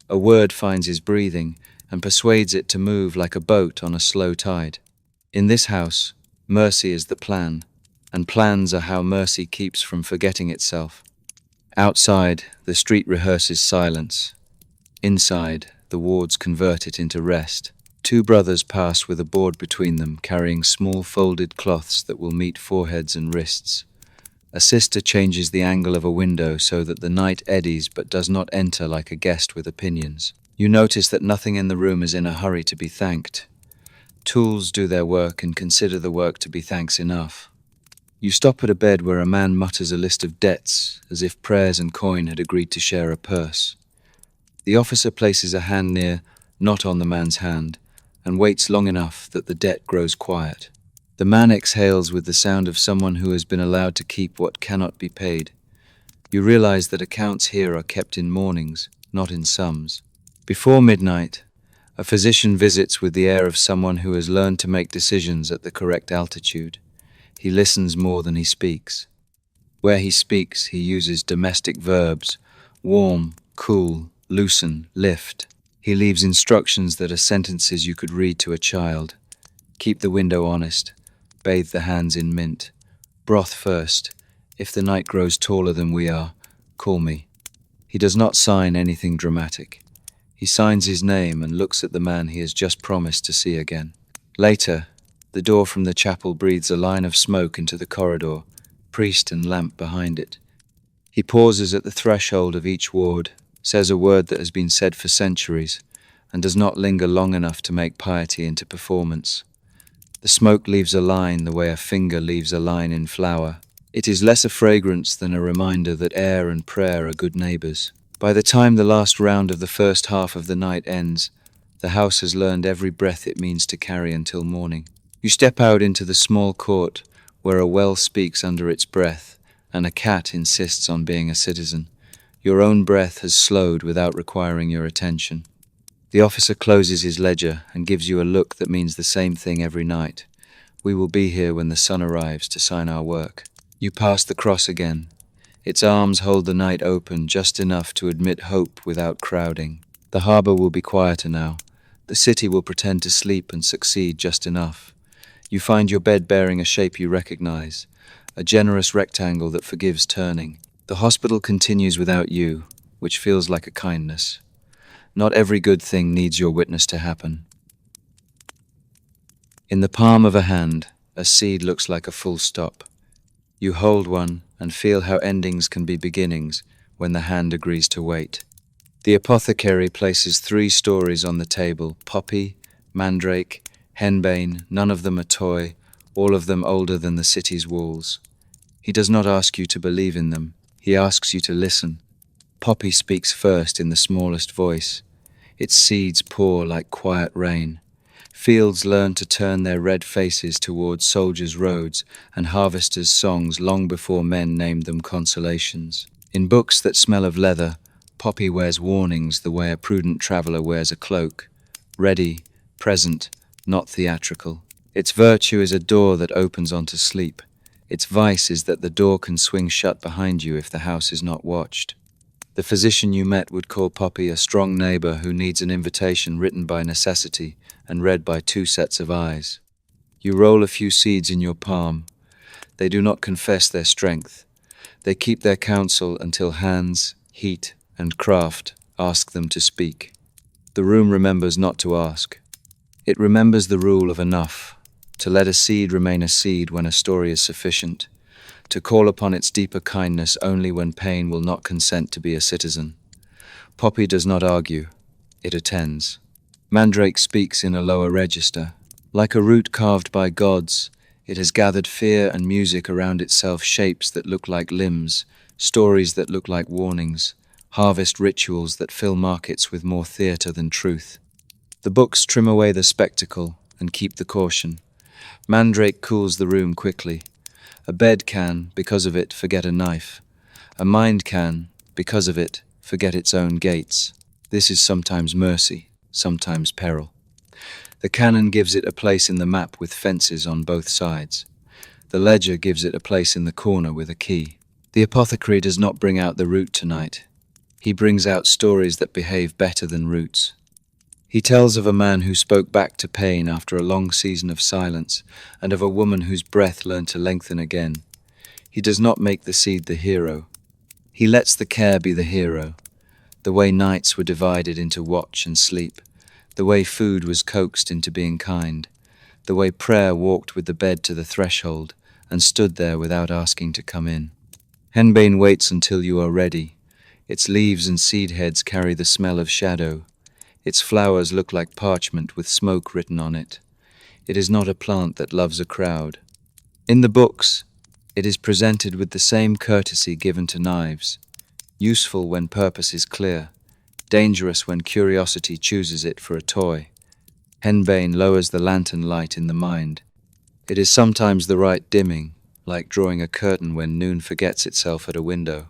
A word finds his breathing and persuades it to move like a boat on a slow tide. In this house, mercy is the plan, and plans are how mercy keeps from forgetting itself. Outside, the street rehearses silence. Inside, the wards convert it into rest. Two brothers pass with a board between them, carrying small folded cloths that will meet foreheads and wrists. A sister changes the angle of a window so that the night eddies but does not enter like a guest with opinions. You notice that nothing in the room is in a hurry to be thanked. Tools do their work and consider the work to be thanks enough. You stop at a bed where a man mutters a list of debts, as if prayers and coin had agreed to share a purse. The officer places a hand near, not on the man's hand, and waits long enough that the debt grows quiet. The man exhales with the sound of someone who has been allowed to keep what cannot be paid. You realize that accounts here are kept in mornings, not in sums. Before midnight, a physician visits with the air of someone who has learned to make decisions at the correct altitude. He listens more than he speaks. Where he speaks, he uses domestic verbs: warm, cool, loosen, lift. He leaves instructions that are sentences you could read to a child. Keep the window honest. Bathe the hands in mint. Broth first. If the night grows taller than we are, call me. He does not sign anything dramatic. He signs his name and looks at the man he has just promised to see again. Later, the door from the chapel breathes a line of smoke into the corridor, priest and lamp behind it. He pauses at the threshold of each ward, says a word that has been said for centuries, and does not linger long enough to make piety into performance. The smoke leaves a line the way a finger leaves a line in flour. It is less a fragrance than a reminder that air and prayer are good neighbors. By the time the last round of the first half of the night ends, the house has learned every breath it means to carry until morning. You step out into the small court where a well speaks under its breath and a cat insists on being a citizen. Your own breath has slowed without requiring your attention. The officer closes his ledger and gives you a look that means the same thing every night. We will be here when the sun arrives to sign our work. You pass the cross again. Its arms hold the night open just enough to admit hope without crowding. The harbor will be quieter now. The city will pretend to sleep and succeed just enough. You find your bed bearing a shape you recognize, a generous rectangle that forgives turning. The hospital continues without you, which feels like a kindness. Not every good thing needs your witness to happen. In the palm of a hand, a seed looks like a full stop. You hold one and feel how endings can be beginnings when the hand agrees to wait. The apothecary places 3 stories on the table: poppy, mandrake, henbane, none of them a toy, all of them older than the city's walls. He does not ask you to believe in them. He asks you to listen. Poppy speaks first in the smallest voice. Its seeds pour like quiet rain. Fields learn to turn their red faces towards soldiers' roads and harvesters' songs long before men named them consolations. In books that smell of leather, Poppy wears warnings the way a prudent traveler wears a cloak. Ready, present, not theatrical. Its virtue is a door that opens onto sleep. Its vice is that the door can swing shut behind you if the house is not watched. The physician you met would call Poppy a strong neighbor who needs an invitation written by necessity and read by 2 sets of eyes. You roll a few seeds in your palm. They do not confess their strength. They keep their counsel until hands, heat, and craft ask them to speak. The room remembers not to ask. It remembers the rule of enough, to let a seed remain a seed when a story is sufficient, to call upon its deeper kindness only when pain will not consent to be a citizen. Poppy does not argue, it attends. Mandrake speaks in a lower register. Like a root carved by gods, it has gathered fear and music around itself, shapes that look like limbs, stories that look like warnings, harvest rituals that fill markets with more theatre than truth. The books trim away the spectacle and keep the caution. Mandrake cools the room quickly. A bed can, because of it, forget a knife. A mind can, because of it, forget its own gates. This is sometimes mercy, sometimes peril. The canon gives it a place in the map with fences on both sides. The ledger gives it a place in the corner with a key. The apothecary does not bring out the root tonight. He brings out stories that behave better than roots. He tells of a man who spoke back to pain after a long season of silence, and of a woman whose breath learned to lengthen again. He does not make the seed the hero. He lets the care be the hero. The way nights were divided into watch and sleep. The way food was coaxed into being kind. The way prayer walked with the bed to the threshold and stood there without asking to come in. Henbane waits until you are ready. Its leaves and seed heads carry the smell of shadow. Its flowers look like parchment with smoke written on it. It is not a plant that loves a crowd. In the books, it is presented with the same courtesy given to knives, useful when purpose is clear, dangerous when curiosity chooses it for a toy. Henbane lowers the lantern light in the mind. It is sometimes the right dimming, like drawing a curtain when noon forgets itself at a window.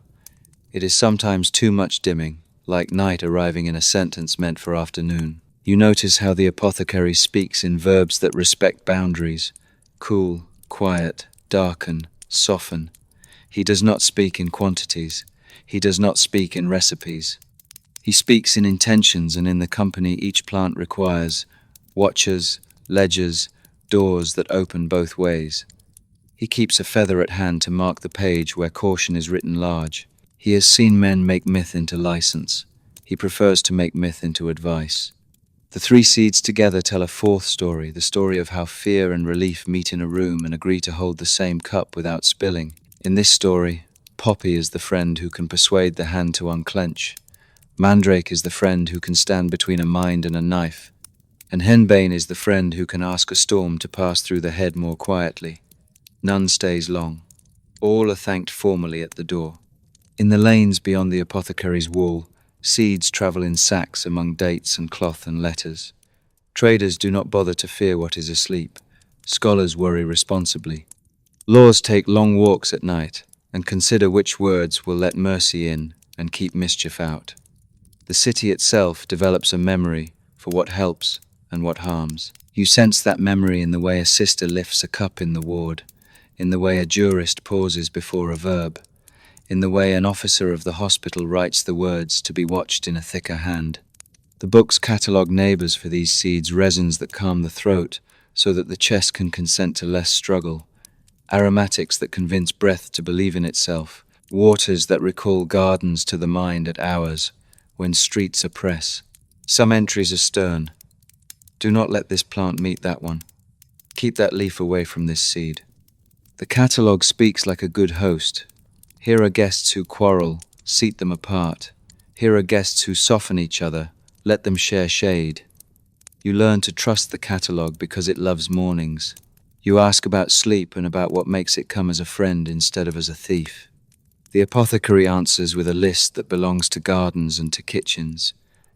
It is sometimes too much dimming, like night arriving in a sentence meant for afternoon. You notice how the apothecary speaks in verbs that respect boundaries: cool, quiet, darken, soften. He does not speak in quantities. He does not speak in recipes. He speaks in intentions, and in the company each plant requires: watchers, ledgers, doors that open both ways. He keeps a feather at hand to mark the page where caution is written large. He has seen men make myth into license. He prefers to make myth into advice. The three seeds together tell a fourth story, the story of how fear and relief meet in a room and agree to hold the same cup without spilling. In this story, Poppy is the friend who can persuade the hand to unclench. Mandrake is the friend who can stand between a mind and a knife. And Henbane is the friend who can ask a storm to pass through the head more quietly. None stays long. All are thanked formally at the door. In the lanes beyond the apothecary's wall, seeds travel in sacks among dates and cloth and letters. Traders do not bother to fear what is asleep. Scholars worry responsibly. Laws take long walks at night and consider which words will let mercy in and keep mischief out. The city itself develops a memory for what helps and what harms. You sense that memory in the way a sister lifts a cup in the ward, in the way a jurist pauses before a verb, in the way an officer of the hospital writes the words to be watched in a thicker hand. The books catalogue neighbours for these seeds, resins that calm the throat so that the chest can consent to less struggle, aromatics that convince breath to believe in itself, waters that recall gardens to the mind at hours when streets oppress. Some entries are stern. Do not let this plant meet that one. Keep that leaf away from this seed. The catalogue speaks like a good host. Here are guests who quarrel, seat them apart. Here are guests who soften each other, let them share shade. You learn to trust the catalogue because it loves mornings. You ask about sleep and about what makes it come as a friend instead of as a thief. The apothecary answers with a list that belongs to gardens and to kitchens,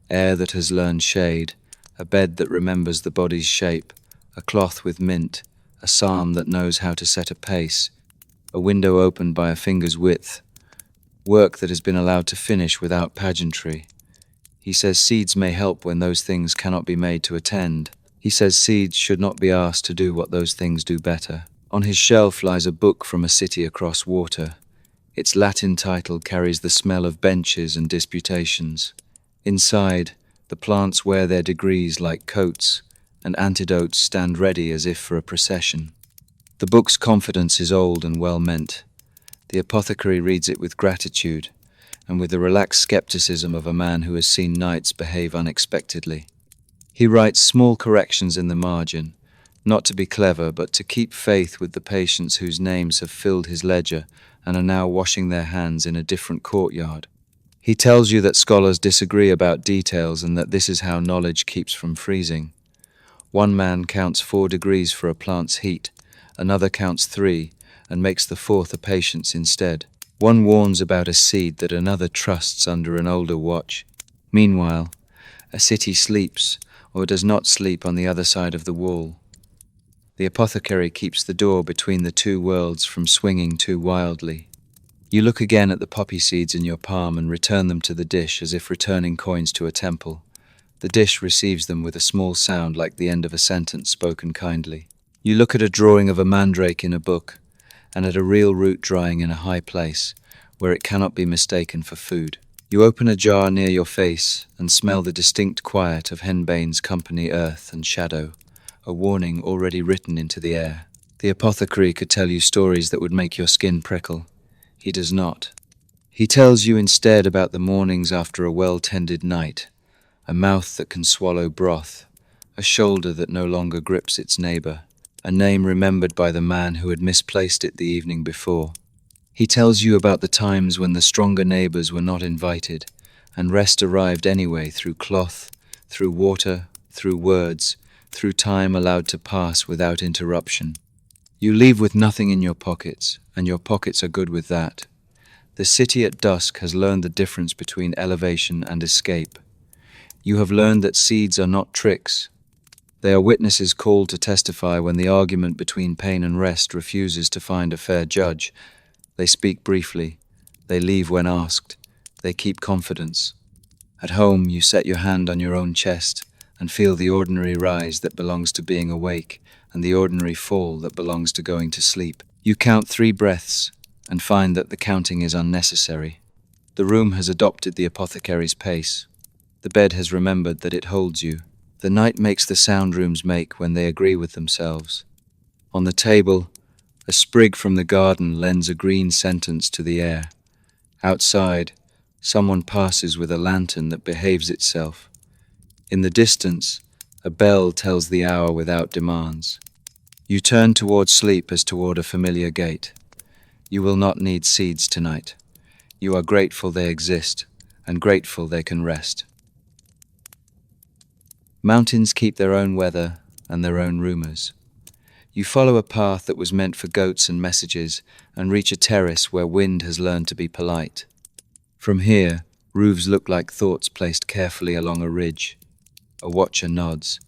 air that has learned shade, a bed that remembers the body's shape, a cloth with mint, a psalm that knows how to set a pace, a window opened by a finger's width, work that has been allowed to finish without pageantry. He says seeds may help when those things cannot be made to attend. He says seeds should not be asked to do what those things do better. On his shelf lies a book from a city across water. Its Latin title carries the smell of benches and disputations. Inside, the plants wear their degrees like coats, and antidotes stand ready as if for a procession. The book's confidence is old and well-meant. The apothecary reads it with gratitude, and with the relaxed skepticism of a man who has seen knights behave unexpectedly. He writes small corrections in the margin, not to be clever, but to keep faith with the patients whose names have filled his ledger and are now washing their hands in a different courtyard. He tells you that scholars disagree about details and that this is how knowledge keeps from freezing. One man counts 4 degrees for a plant's heat, another counts 3, and makes the 4th a patient's instead. One warns about a seed that another trusts under an older watch. Meanwhile, a city sleeps, or does not sleep on the other side of the wall. The apothecary keeps the door between the two worlds from swinging too wildly. You look again at the poppy seeds in your palm and return them to the dish as if returning coins to a temple. The dish receives them with a small sound like the end of a sentence spoken kindly. You look at a drawing of a mandrake in a book, and at a real root drying in a high place, where it cannot be mistaken for food. You open a jar near your face and smell the distinct quiet of henbane's company, earth and shadow, a warning already written into the air. The apothecary could tell you stories that would make your skin prickle. He does not. He tells you instead about the mornings after a well-tended night, a mouth that can swallow broth, a shoulder that no longer grips its neighbor, a name remembered by the man who had misplaced it the evening before. He tells you about the times when the stronger neighbors were not invited, and rest arrived anyway through cloth, through water, through words, through time allowed to pass without interruption. You leave with nothing in your pockets, and your pockets are good with that. The city at dusk has learned the difference between elevation and escape. You have learned that seeds are not tricks. They are witnesses called to testify when the argument between pain and rest refuses to find a fair judge. They speak briefly. They leave when asked. They keep confidence. At home, you set your hand on your own chest and feel the ordinary rise that belongs to being awake and the ordinary fall that belongs to going to sleep. You count 3 breaths and find that the counting is unnecessary. The room has adopted the apothecary's pace. The bed has remembered that it holds you. The night makes the sound rooms make when they agree with themselves. On the table, a sprig from the garden lends a green sentence to the air. Outside, someone passes with a lantern that behaves itself. In the distance, a bell tells the hour without demands. You turn toward sleep as toward a familiar gate. You will not need seeds tonight. You are grateful they exist, and grateful they can rest. Mountains keep their own weather and their own rumors. You follow a path that was meant for goats and messages and reach a terrace where wind has learned to be polite. From here, roofs look like thoughts placed carefully along a ridge. A watcher nods.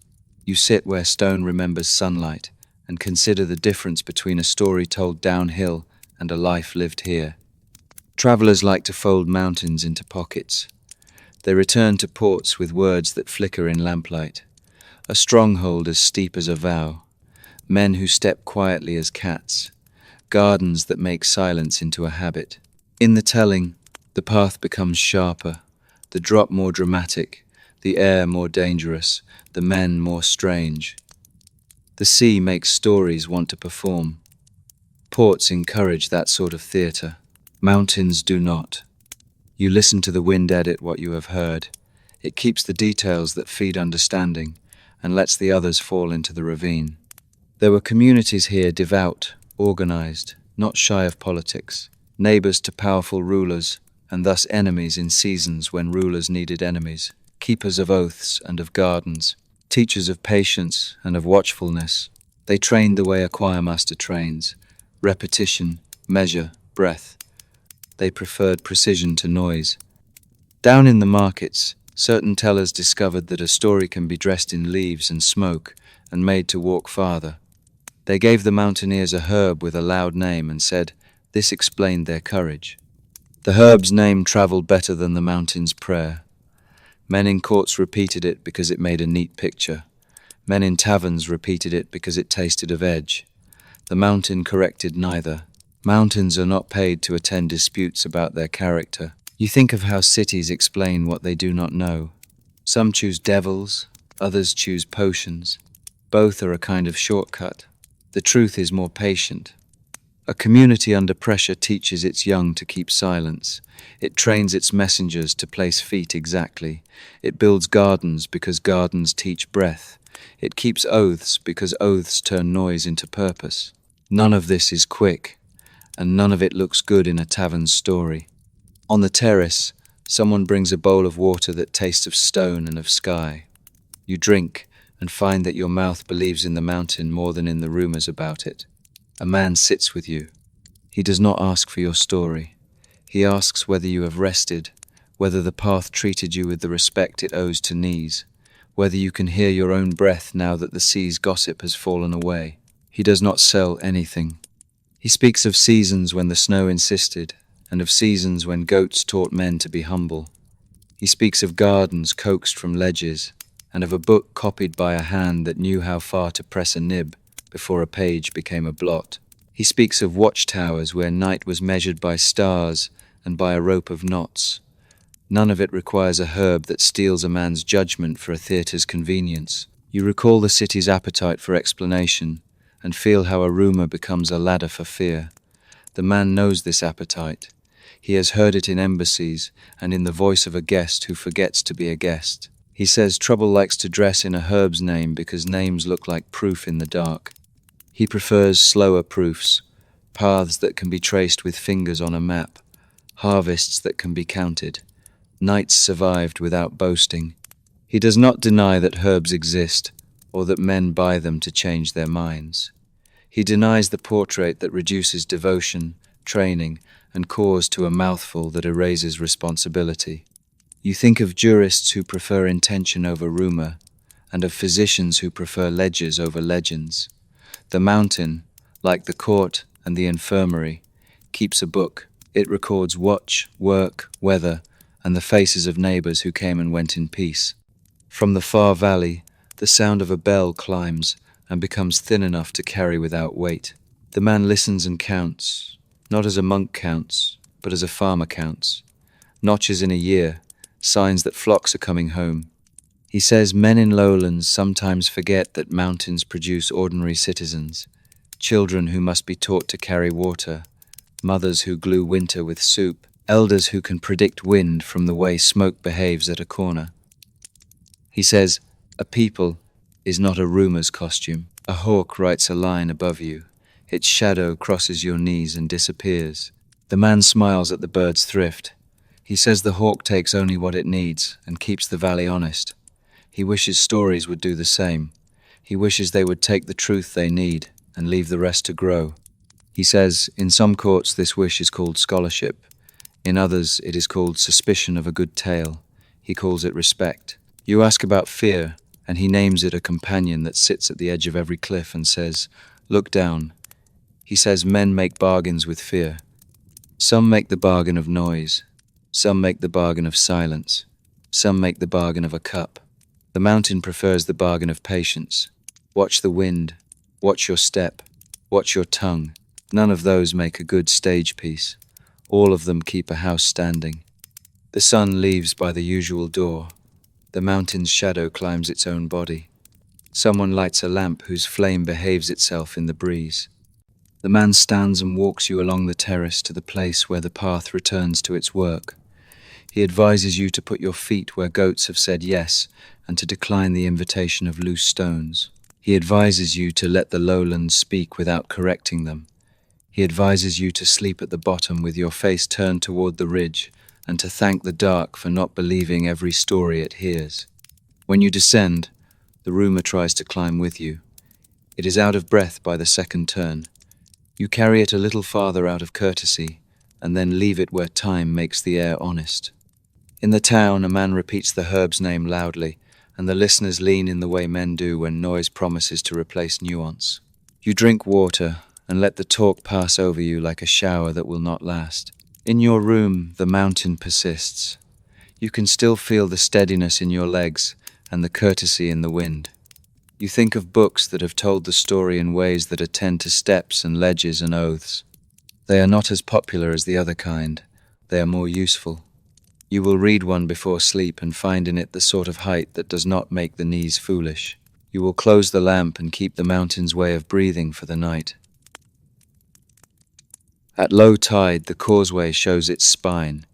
You sit where stone remembers sunlight and consider the difference between a story told downhill and a life lived here. Travelers like to fold mountains into pockets. They return to ports with words that flicker in lamplight. A stronghold as steep as a vow. Men who step quietly as cats. Gardens that make silence into a habit. In the telling, the path becomes sharper, the drop more dramatic, the air more dangerous, the men more strange. The sea makes stories want to perform. Ports encourage that sort of theatre. Mountains do not. You listen to the wind edit what you have heard. It keeps the details that feed understanding and lets the others fall into the ravine. There were communities here devout, organized, not shy of politics, neighbors to powerful rulers, and thus enemies in seasons when rulers needed enemies, keepers of oaths and of gardens, teachers of patience and of watchfulness. They trained the way a choirmaster trains, repetition, measure, breath. They preferred precision to noise. Down in the markets, certain tellers discovered that a story can be dressed in leaves and smoke and made to walk farther. They gave the mountaineers a herb with a loud name and said this explained their courage. The herb's name traveled better than the mountain's prayer. Men in courts repeated it because it made a neat picture. Men in taverns repeated it because it tasted of edge. The mountain corrected neither. Mountains are not paid to attend disputes about their character. You think of how cities explain what they do not know. Some choose devils, others choose potions. Both are a kind of shortcut. The truth is more patient. A community under pressure teaches its young to keep silence. It trains its messengers to place feet exactly. It builds gardens because gardens teach breath. It keeps oaths because oaths turn noise into purpose. None of this is quick, and none of it looks good in a tavern story. On the terrace, someone brings a bowl of water that tastes of stone and of sky. You drink and find that your mouth believes in the mountain more than in the rumors about it. A man sits with you. He does not ask for your story. He asks whether you have rested, whether the path treated you with the respect it owes to knees, whether you can hear your own breath now that the sea's gossip has fallen away. He does not sell anything. He speaks of seasons when the snow insisted, and of seasons when goats taught men to be humble. He speaks of gardens coaxed from ledges, and of a book copied by a hand that knew how far to press a nib before a page became a blot. He speaks of watchtowers where night was measured by stars and by a rope of knots. None of it requires a herb that steals a man's judgment for a theatre's convenience. You recall the city's appetite for explanation, and feel how a rumor becomes a ladder for fear. The man knows this appetite. He has heard it in embassies and in the voice of a guest who forgets to be a guest. He says trouble likes to dress in a herb's name because names look like proof in the dark. He prefers slower proofs, paths that can be traced with fingers on a map, harvests that can be counted, nights survived without boasting. He does not deny that herbs exist, or that men buy them to change their minds. He denies the portrait that reduces devotion, training, and cause to a mouthful that erases responsibility. You think of jurists who prefer intention over rumor, and of physicians who prefer ledgers over legends. The mountain, like the court and the infirmary, keeps a book. It records watch, work, weather, and the faces of neighbors who came and went in peace. From the far valley, the sound of a bell climbs and becomes thin enough to carry without weight. The man listens and counts, not as a monk counts, but as a farmer counts. Notches in a year, signs that flocks are coming home. He says men in lowlands sometimes forget that mountains produce ordinary citizens, children who must be taught to carry water, mothers who glue winter with soup, elders who can predict wind from the way smoke behaves at a corner. He says, a people is not a rumor's costume. A hawk writes a line above you. Its shadow crosses your knees and disappears. The man smiles at the bird's thrift. He says the hawk takes only what it needs and keeps the valley honest. He wishes stories would do the same. He wishes they would take the truth they need and leave the rest to grow. He says, in some courts this wish is called scholarship. In others it is called suspicion of a good tale. He calls it respect. You ask about fear, and he names it a companion that sits at the edge of every cliff and says, look down. He says men make bargains with fear. Some make the bargain of noise. Some make the bargain of silence. Some make the bargain of a cup. The mountain prefers the bargain of patience. Watch the wind. Watch your step. Watch your tongue. None of those make a good stage piece. All of them keep a house standing. The sun leaves by the usual door. The mountain's shadow climbs its own body. Someone lights a lamp whose flame behaves itself in the breeze. The man stands and walks you along the terrace to the place where the path returns to its work. He advises you to put your feet where goats have said yes and to decline the invitation of loose stones. He advises you to let the lowlands speak without correcting them. He advises you to sleep at the bottom with your face turned toward the ridge and to thank the dark for not believing every story it hears. When you descend, the rumor tries to climb with you. It is out of breath by the second turn. You carry it a little farther out of courtesy and then leave it where time makes the air honest. In the town, a man repeats the herb's name loudly, and the listeners lean in the way men do when noise promises to replace nuance. You drink water and let the talk pass over you like a shower that will not last. In your room, the mountain persists. You can still feel the steadiness in your legs and the courtesy in the wind. You think of books that have told the story in ways that attend to steps and ledges and oaths. They are not as popular as the other kind. They are more useful. You will read one before sleep and find in it the sort of height that does not make the knees foolish. You will close the lamp and keep the mountain's way of breathing for the night. At low tide, the causeway shows its spine.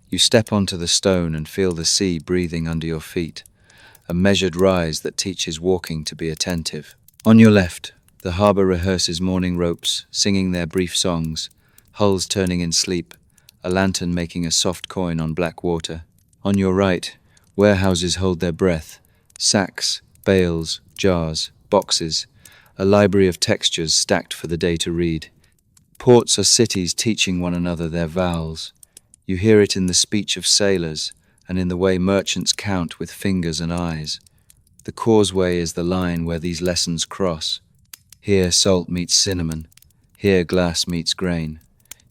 You step onto the stone and feel the sea breathing under your feet, a measured rise that teaches walking to be attentive. On your left, the harbour rehearses morning ropes, singing their brief songs, hulls turning in sleep, a lantern making a soft coin on black water. On your right, warehouses hold their breath, sacks, bales, jars, boxes, a library of textures stacked for the day to read. Ports are cities teaching one another their vowels. You hear it in the speech of sailors and in the way merchants count with fingers and eyes. The causeway is the line where these lessons cross. Here salt meets cinnamon. Here glass meets grain.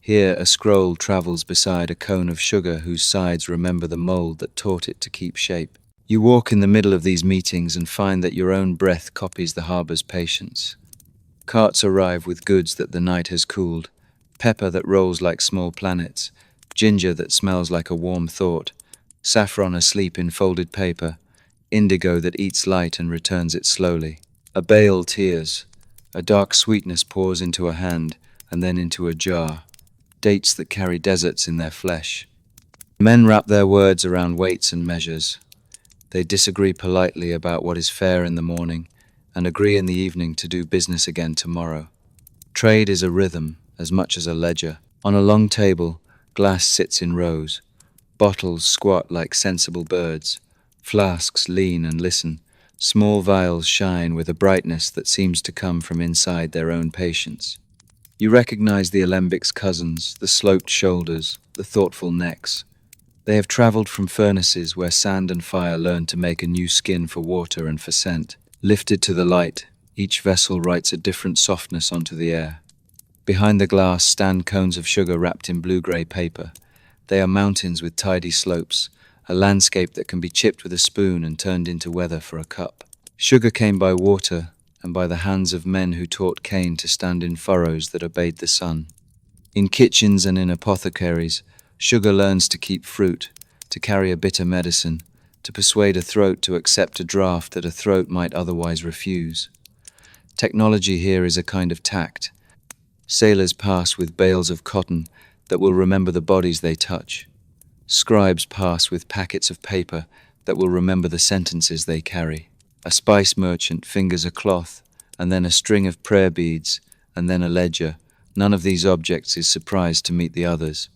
Here a scroll travels beside a cone of sugar whose sides remember the mold that taught it to keep shape. You walk in the middle of these meetings and find that your own breath copies the harbour's patience. Carts arrive with goods that the night has cooled, pepper that rolls like small planets, ginger that smells like a warm thought, saffron asleep in folded paper, indigo that eats light and returns it slowly. A bale tears. A dark sweetness pours into a hand and then into a jar. Dates that carry deserts in their flesh. Men wrap their words around weights and measures. They disagree politely about what is fair in the morning and agree in the evening to do business again tomorrow. Trade is a rhythm as much as a ledger. On a long table, glass sits in rows. Bottles squat like sensible birds. Flasks lean and listen. Small vials shine with a brightness that seems to come from inside their own patience. You recognize the Alembic's cousins, the sloped shoulders, the thoughtful necks. They have traveled from furnaces where sand and fire learned to make a new skin for water and for scent. Lifted to the light, each vessel writes a different softness onto the air. Behind the glass stand cones of sugar wrapped in blue-grey paper. They are mountains with tidy slopes, a landscape that can be chipped with a spoon and turned into weather for a cup. Sugar came by water and by the hands of men who taught cane to stand in furrows that obeyed the sun. In kitchens and in apothecaries, sugar learns to keep fruit, to carry a bitter medicine, to persuade a throat to accept a draught that a throat might otherwise refuse. Technology here is a kind of tact. Sailors pass with bales of cotton that will remember the bodies they touch. Scribes pass with packets of paper that will remember the sentences they carry. A spice merchant fingers a cloth, and then a string of prayer beads, and then a ledger. None of these objects is surprised to meet the others.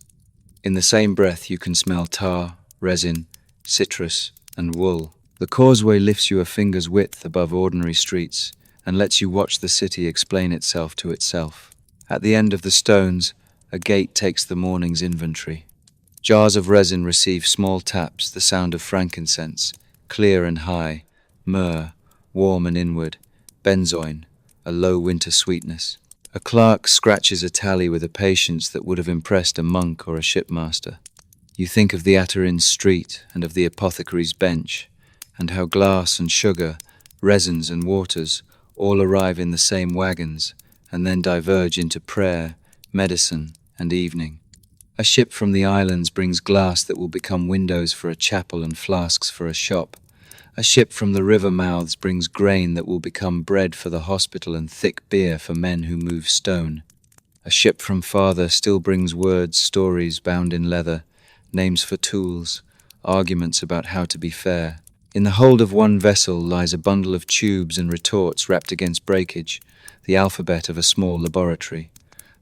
In the same breath you can smell tar, resin, citrus, and wool. The causeway lifts you a finger's width above ordinary streets and lets you watch the city explain itself to itself. At the end of the stones, a gate takes the morning's inventory. Jars of resin receive small taps, the sound of frankincense, clear and high, myrrh, warm and inward, benzoin, a low winter sweetness. A clerk scratches a tally with a patience that would have impressed a monk or a shipmaster. You think of the Aterin's street and of the apothecary's bench, and how glass and sugar, resins and waters all arrive in the same wagons and then diverge into prayer, medicine, and evening. A ship from the islands brings glass that will become windows for a chapel and flasks for a shop. A ship from the river mouths brings grain that will become bread for the hospital and thick beer for men who move stone. A ship from farther still brings words, stories bound in leather, names for tools, arguments about how to be fair. In the hold of one vessel lies a bundle of tubes and retorts wrapped against breakage, the alphabet of a small laboratory.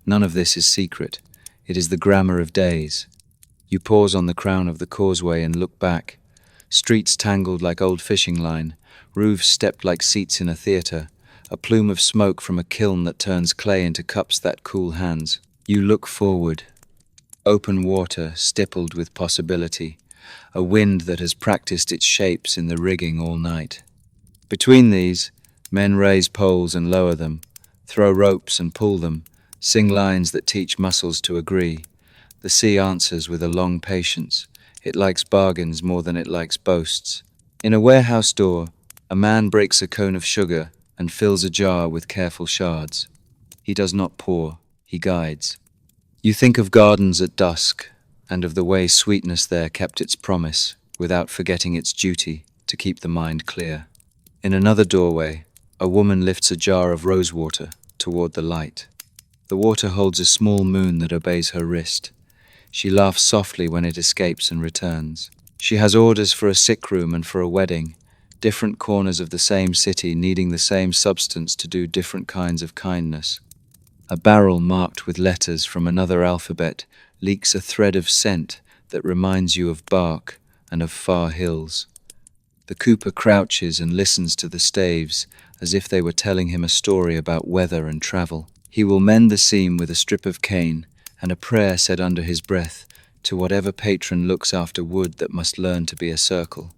None of this is secret. It is the grammar of days. You pause on the crown of the causeway and look back. Streets tangled like old fishing line, roofs stepped like seats in a theatre, a plume of smoke from a kiln that turns clay into cups that cool hands. You look forward. Open water, stippled with possibility, a wind that has practiced its shapes in the rigging all night. Between these, men raise poles and lower them, throw ropes and pull them, sing lines that teach muscles to agree. The sea answers with a long patience. It likes bargains more than it likes boasts. In a warehouse door, a man breaks a cone of sugar and fills a jar with careful shards. He does not pour, he guides. You think of gardens at dusk, and of the way sweetness there kept its promise, without forgetting its duty to keep the mind clear. In another doorway, a woman lifts a jar of rosewater toward the light. The water holds a small moon that obeys her wrist. She laughs softly when it escapes and returns. She has orders for a sick room and for a wedding, different corners of the same city needing the same substance to do different kinds of kindness. A barrel marked with letters from another alphabet leaks a thread of scent that reminds you of bark and of far hills. The cooper crouches and listens to the staves as if they were telling him a story about weather and travel. He will mend the seam with a strip of cane and a prayer said under his breath to whatever patron looks after wood that must learn to be a circle.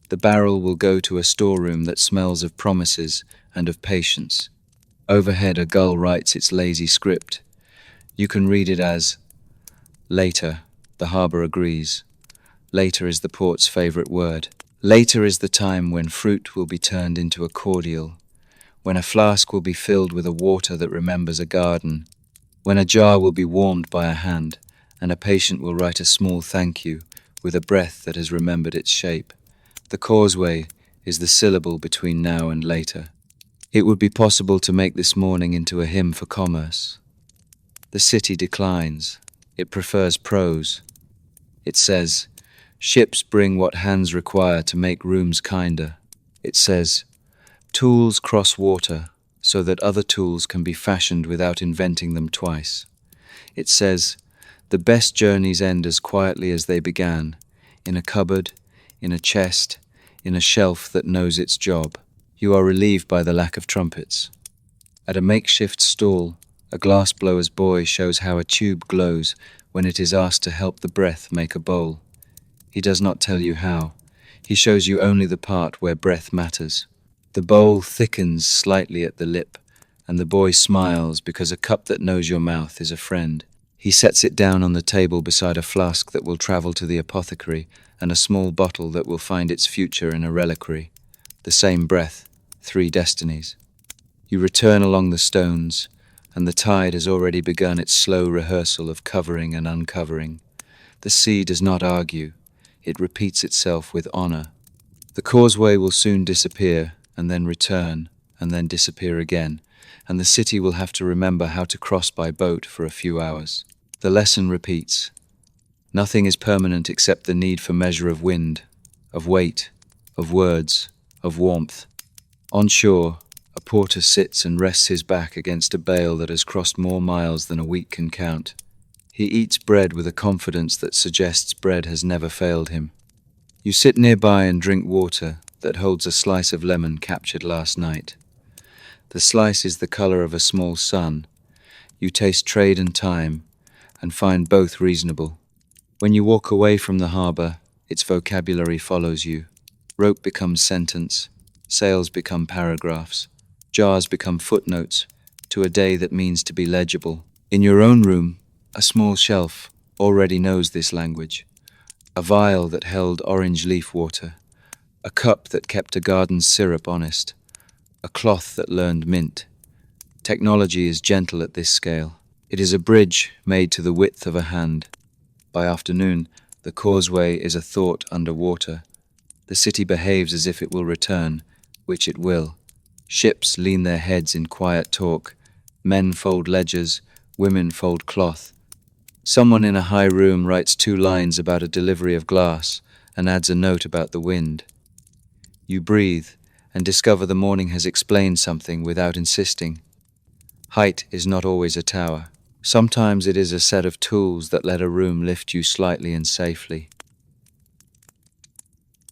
The barrel will go to a storeroom that smells of promises and of patience. Overhead, a gull writes its lazy script. You can read it as, "Later, the harbour agrees. Later is the port's favourite word. Later is the time when fruit will be turned into a cordial, when a flask will be filled with a water that remembers a garden, when a jar will be warmed by a hand, and a patient will write a small thank you with a breath that has remembered its shape. The Causeway is the syllable between now and later." It would be possible to make this morning into a hymn for commerce. The city declines. It prefers prose. It says, "Ships bring what hands require to make rooms kinder." It says, "Tools cross water so that other tools can be fashioned without inventing them twice." It says, "The best journeys end as quietly as they began, in a cupboard, in a chest, in a shelf that knows its job." You are relieved by the lack of trumpets. At a makeshift stall, a glassblower's boy shows how a tube glows when it is asked to help the breath make a bowl. He does not tell you how. He shows you only the part where breath matters. The bowl thickens slightly at the lip, and the boy smiles because a cup that knows your mouth is a friend. He sets it down on the table beside a flask that will travel to the apothecary and a small bottle that will find its future in a reliquary. The same breath, 3 destinies. You return along the stones, and the tide has already begun its slow rehearsal of covering and uncovering. The sea does not argue. It repeats itself with honor. The Causeway will soon disappear, and then return, and then disappear again, and the city will have to remember how to cross by boat for a few hours. The lesson repeats. Nothing is permanent except the need for measure of wind, of weight, of words, of warmth. On shore, a porter sits and rests his back against a bale that has crossed more miles than a week can count. He eats bread with a confidence that suggests bread has never failed him. You sit nearby and drink water that holds a slice of lemon captured last night. The slice is the color of a small sun. You taste trade and time, and find both reasonable. When you walk away from the harbor, its vocabulary follows you. Rope becomes sentence. Sails become paragraphs. Jars become footnotes to a day that means to be legible. In your own room, a small shelf already knows this language. A vial that held orange leaf water. A cup that kept a garden's syrup honest. A cloth that learned mint. Technology is gentle at this scale. It is a bridge made to the width of a hand. By afternoon, the Causeway is a thought under water. The city behaves as if it will return, which it will. Ships lean their heads in quiet talk. Men fold ledgers, women fold cloth. Someone in a high room writes 2 lines about a delivery of glass and adds a note about the wind. You breathe and discover the morning has explained something without insisting. Height is not always a tower. Sometimes it is a set of tools that let a room lift you slightly and safely.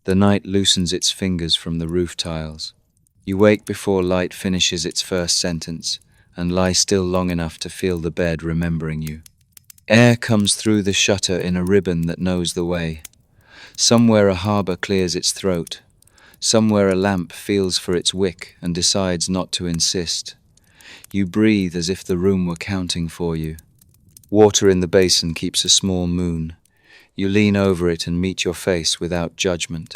The night loosens its fingers from the roof tiles. You wake before light finishes its first sentence and lie still long enough to feel the bed remembering you. Air comes through the shutter in a ribbon that knows the way. Somewhere a harbour clears its throat. Somewhere a lamp feels for its wick and decides not to insist. You breathe as if the room were counting for you. Water in the basin keeps a small moon. You lean over it and meet your face without judgment.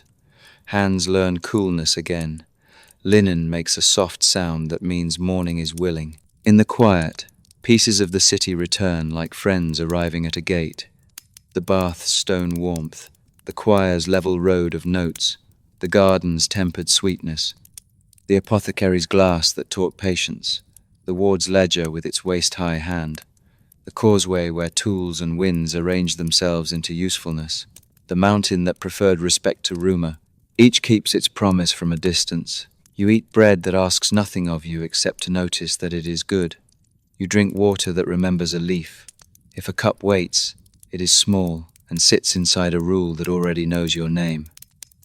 Hands learn coolness again. Linen makes a soft sound that means morning is willing. In the quiet, pieces of the city return like friends arriving at a gate. The bath's stone warmth, the choir's level road of notes, the garden's tempered sweetness. the apothecary's glass that taught patience, the ward's ledger with its waist-high hand, the causeway where tools and winds arranged themselves into usefulness, the mountain that preferred respect to rumour. Each keeps its promise from a distance. You eat bread that asks nothing of you except to notice that it is good. You drink water that remembers a leaf. If a cup waits, it is small and sits inside a rule that already knows your name.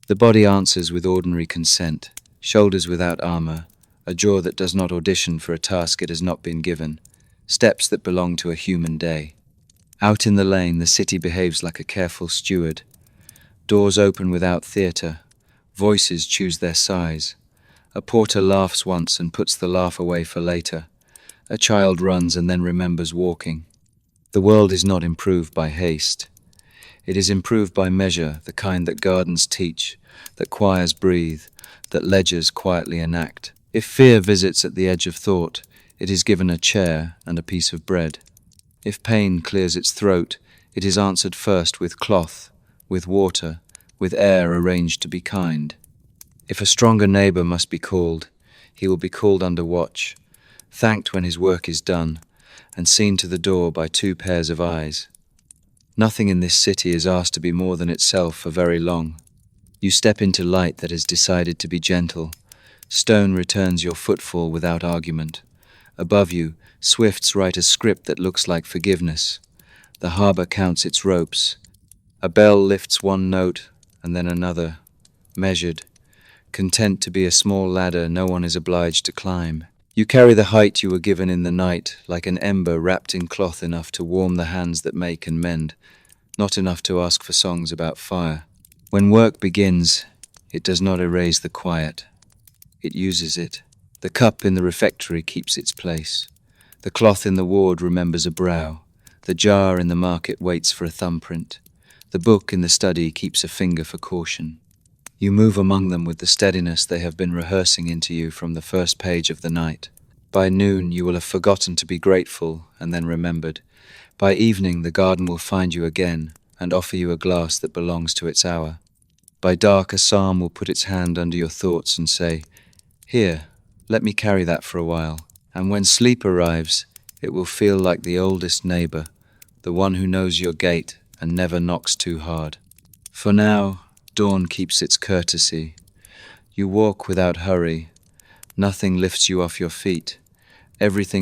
The body answers with ordinary consent, shoulders without armour, a jaw that does not audition for a task it has not been given, steps that belong to a human day. Out in the lane, the city behaves like a careful steward. Doors open without theatre. Voices choose their size. A porter laughs once and puts the laugh away for later. A child runs and then remembers walking. The world is not improved by haste. It is improved by measure, the kind that gardens teach, that choirs breathe, that ledgers quietly enact. If fear visits at the edge of thought, it is given a chair and a piece of bread. If pain clears its throat, it is answered first with cloth, with water, with air arranged to be kind. If a stronger neighbour must be called, he will be called under watch, thanked when his work is done, and seen to the door by two pairs of eyes. Nothing in this city is asked to be more than itself for very long. You step into light that has decided to be gentle. Stone returns your footfall without argument. Above you, swifts write a script that looks like forgiveness. The harbour counts its ropes. A bell lifts one note and then another, measured. Content to be a small ladder no one is obliged to climb. You carry the height you were given in the night, like an ember wrapped in cloth enough to warm the hands that make and mend, not enough to ask for songs about fire. When work begins, it does not erase the quiet. It uses it. The cup in the refectory keeps its place. The cloth in the ward remembers a brow. The jar in the market waits for a thumbprint. The book in the study keeps a finger for caution. You move among them with the steadiness they have been rehearsing into you from the first page of the night. By noon you will have forgotten to be grateful and then remembered. By evening the garden will find you again and offer you a glass that belongs to its hour. By dark a psalm will put its hand under your thoughts and say, "Here, let me carry that for a while." And when sleep arrives, it will feel like the oldest neighbour, the one who knows your gait and never knocks too hard. For now, dawn keeps its courtesy. You walk without hurry. Nothing lifts you off your feet. Everything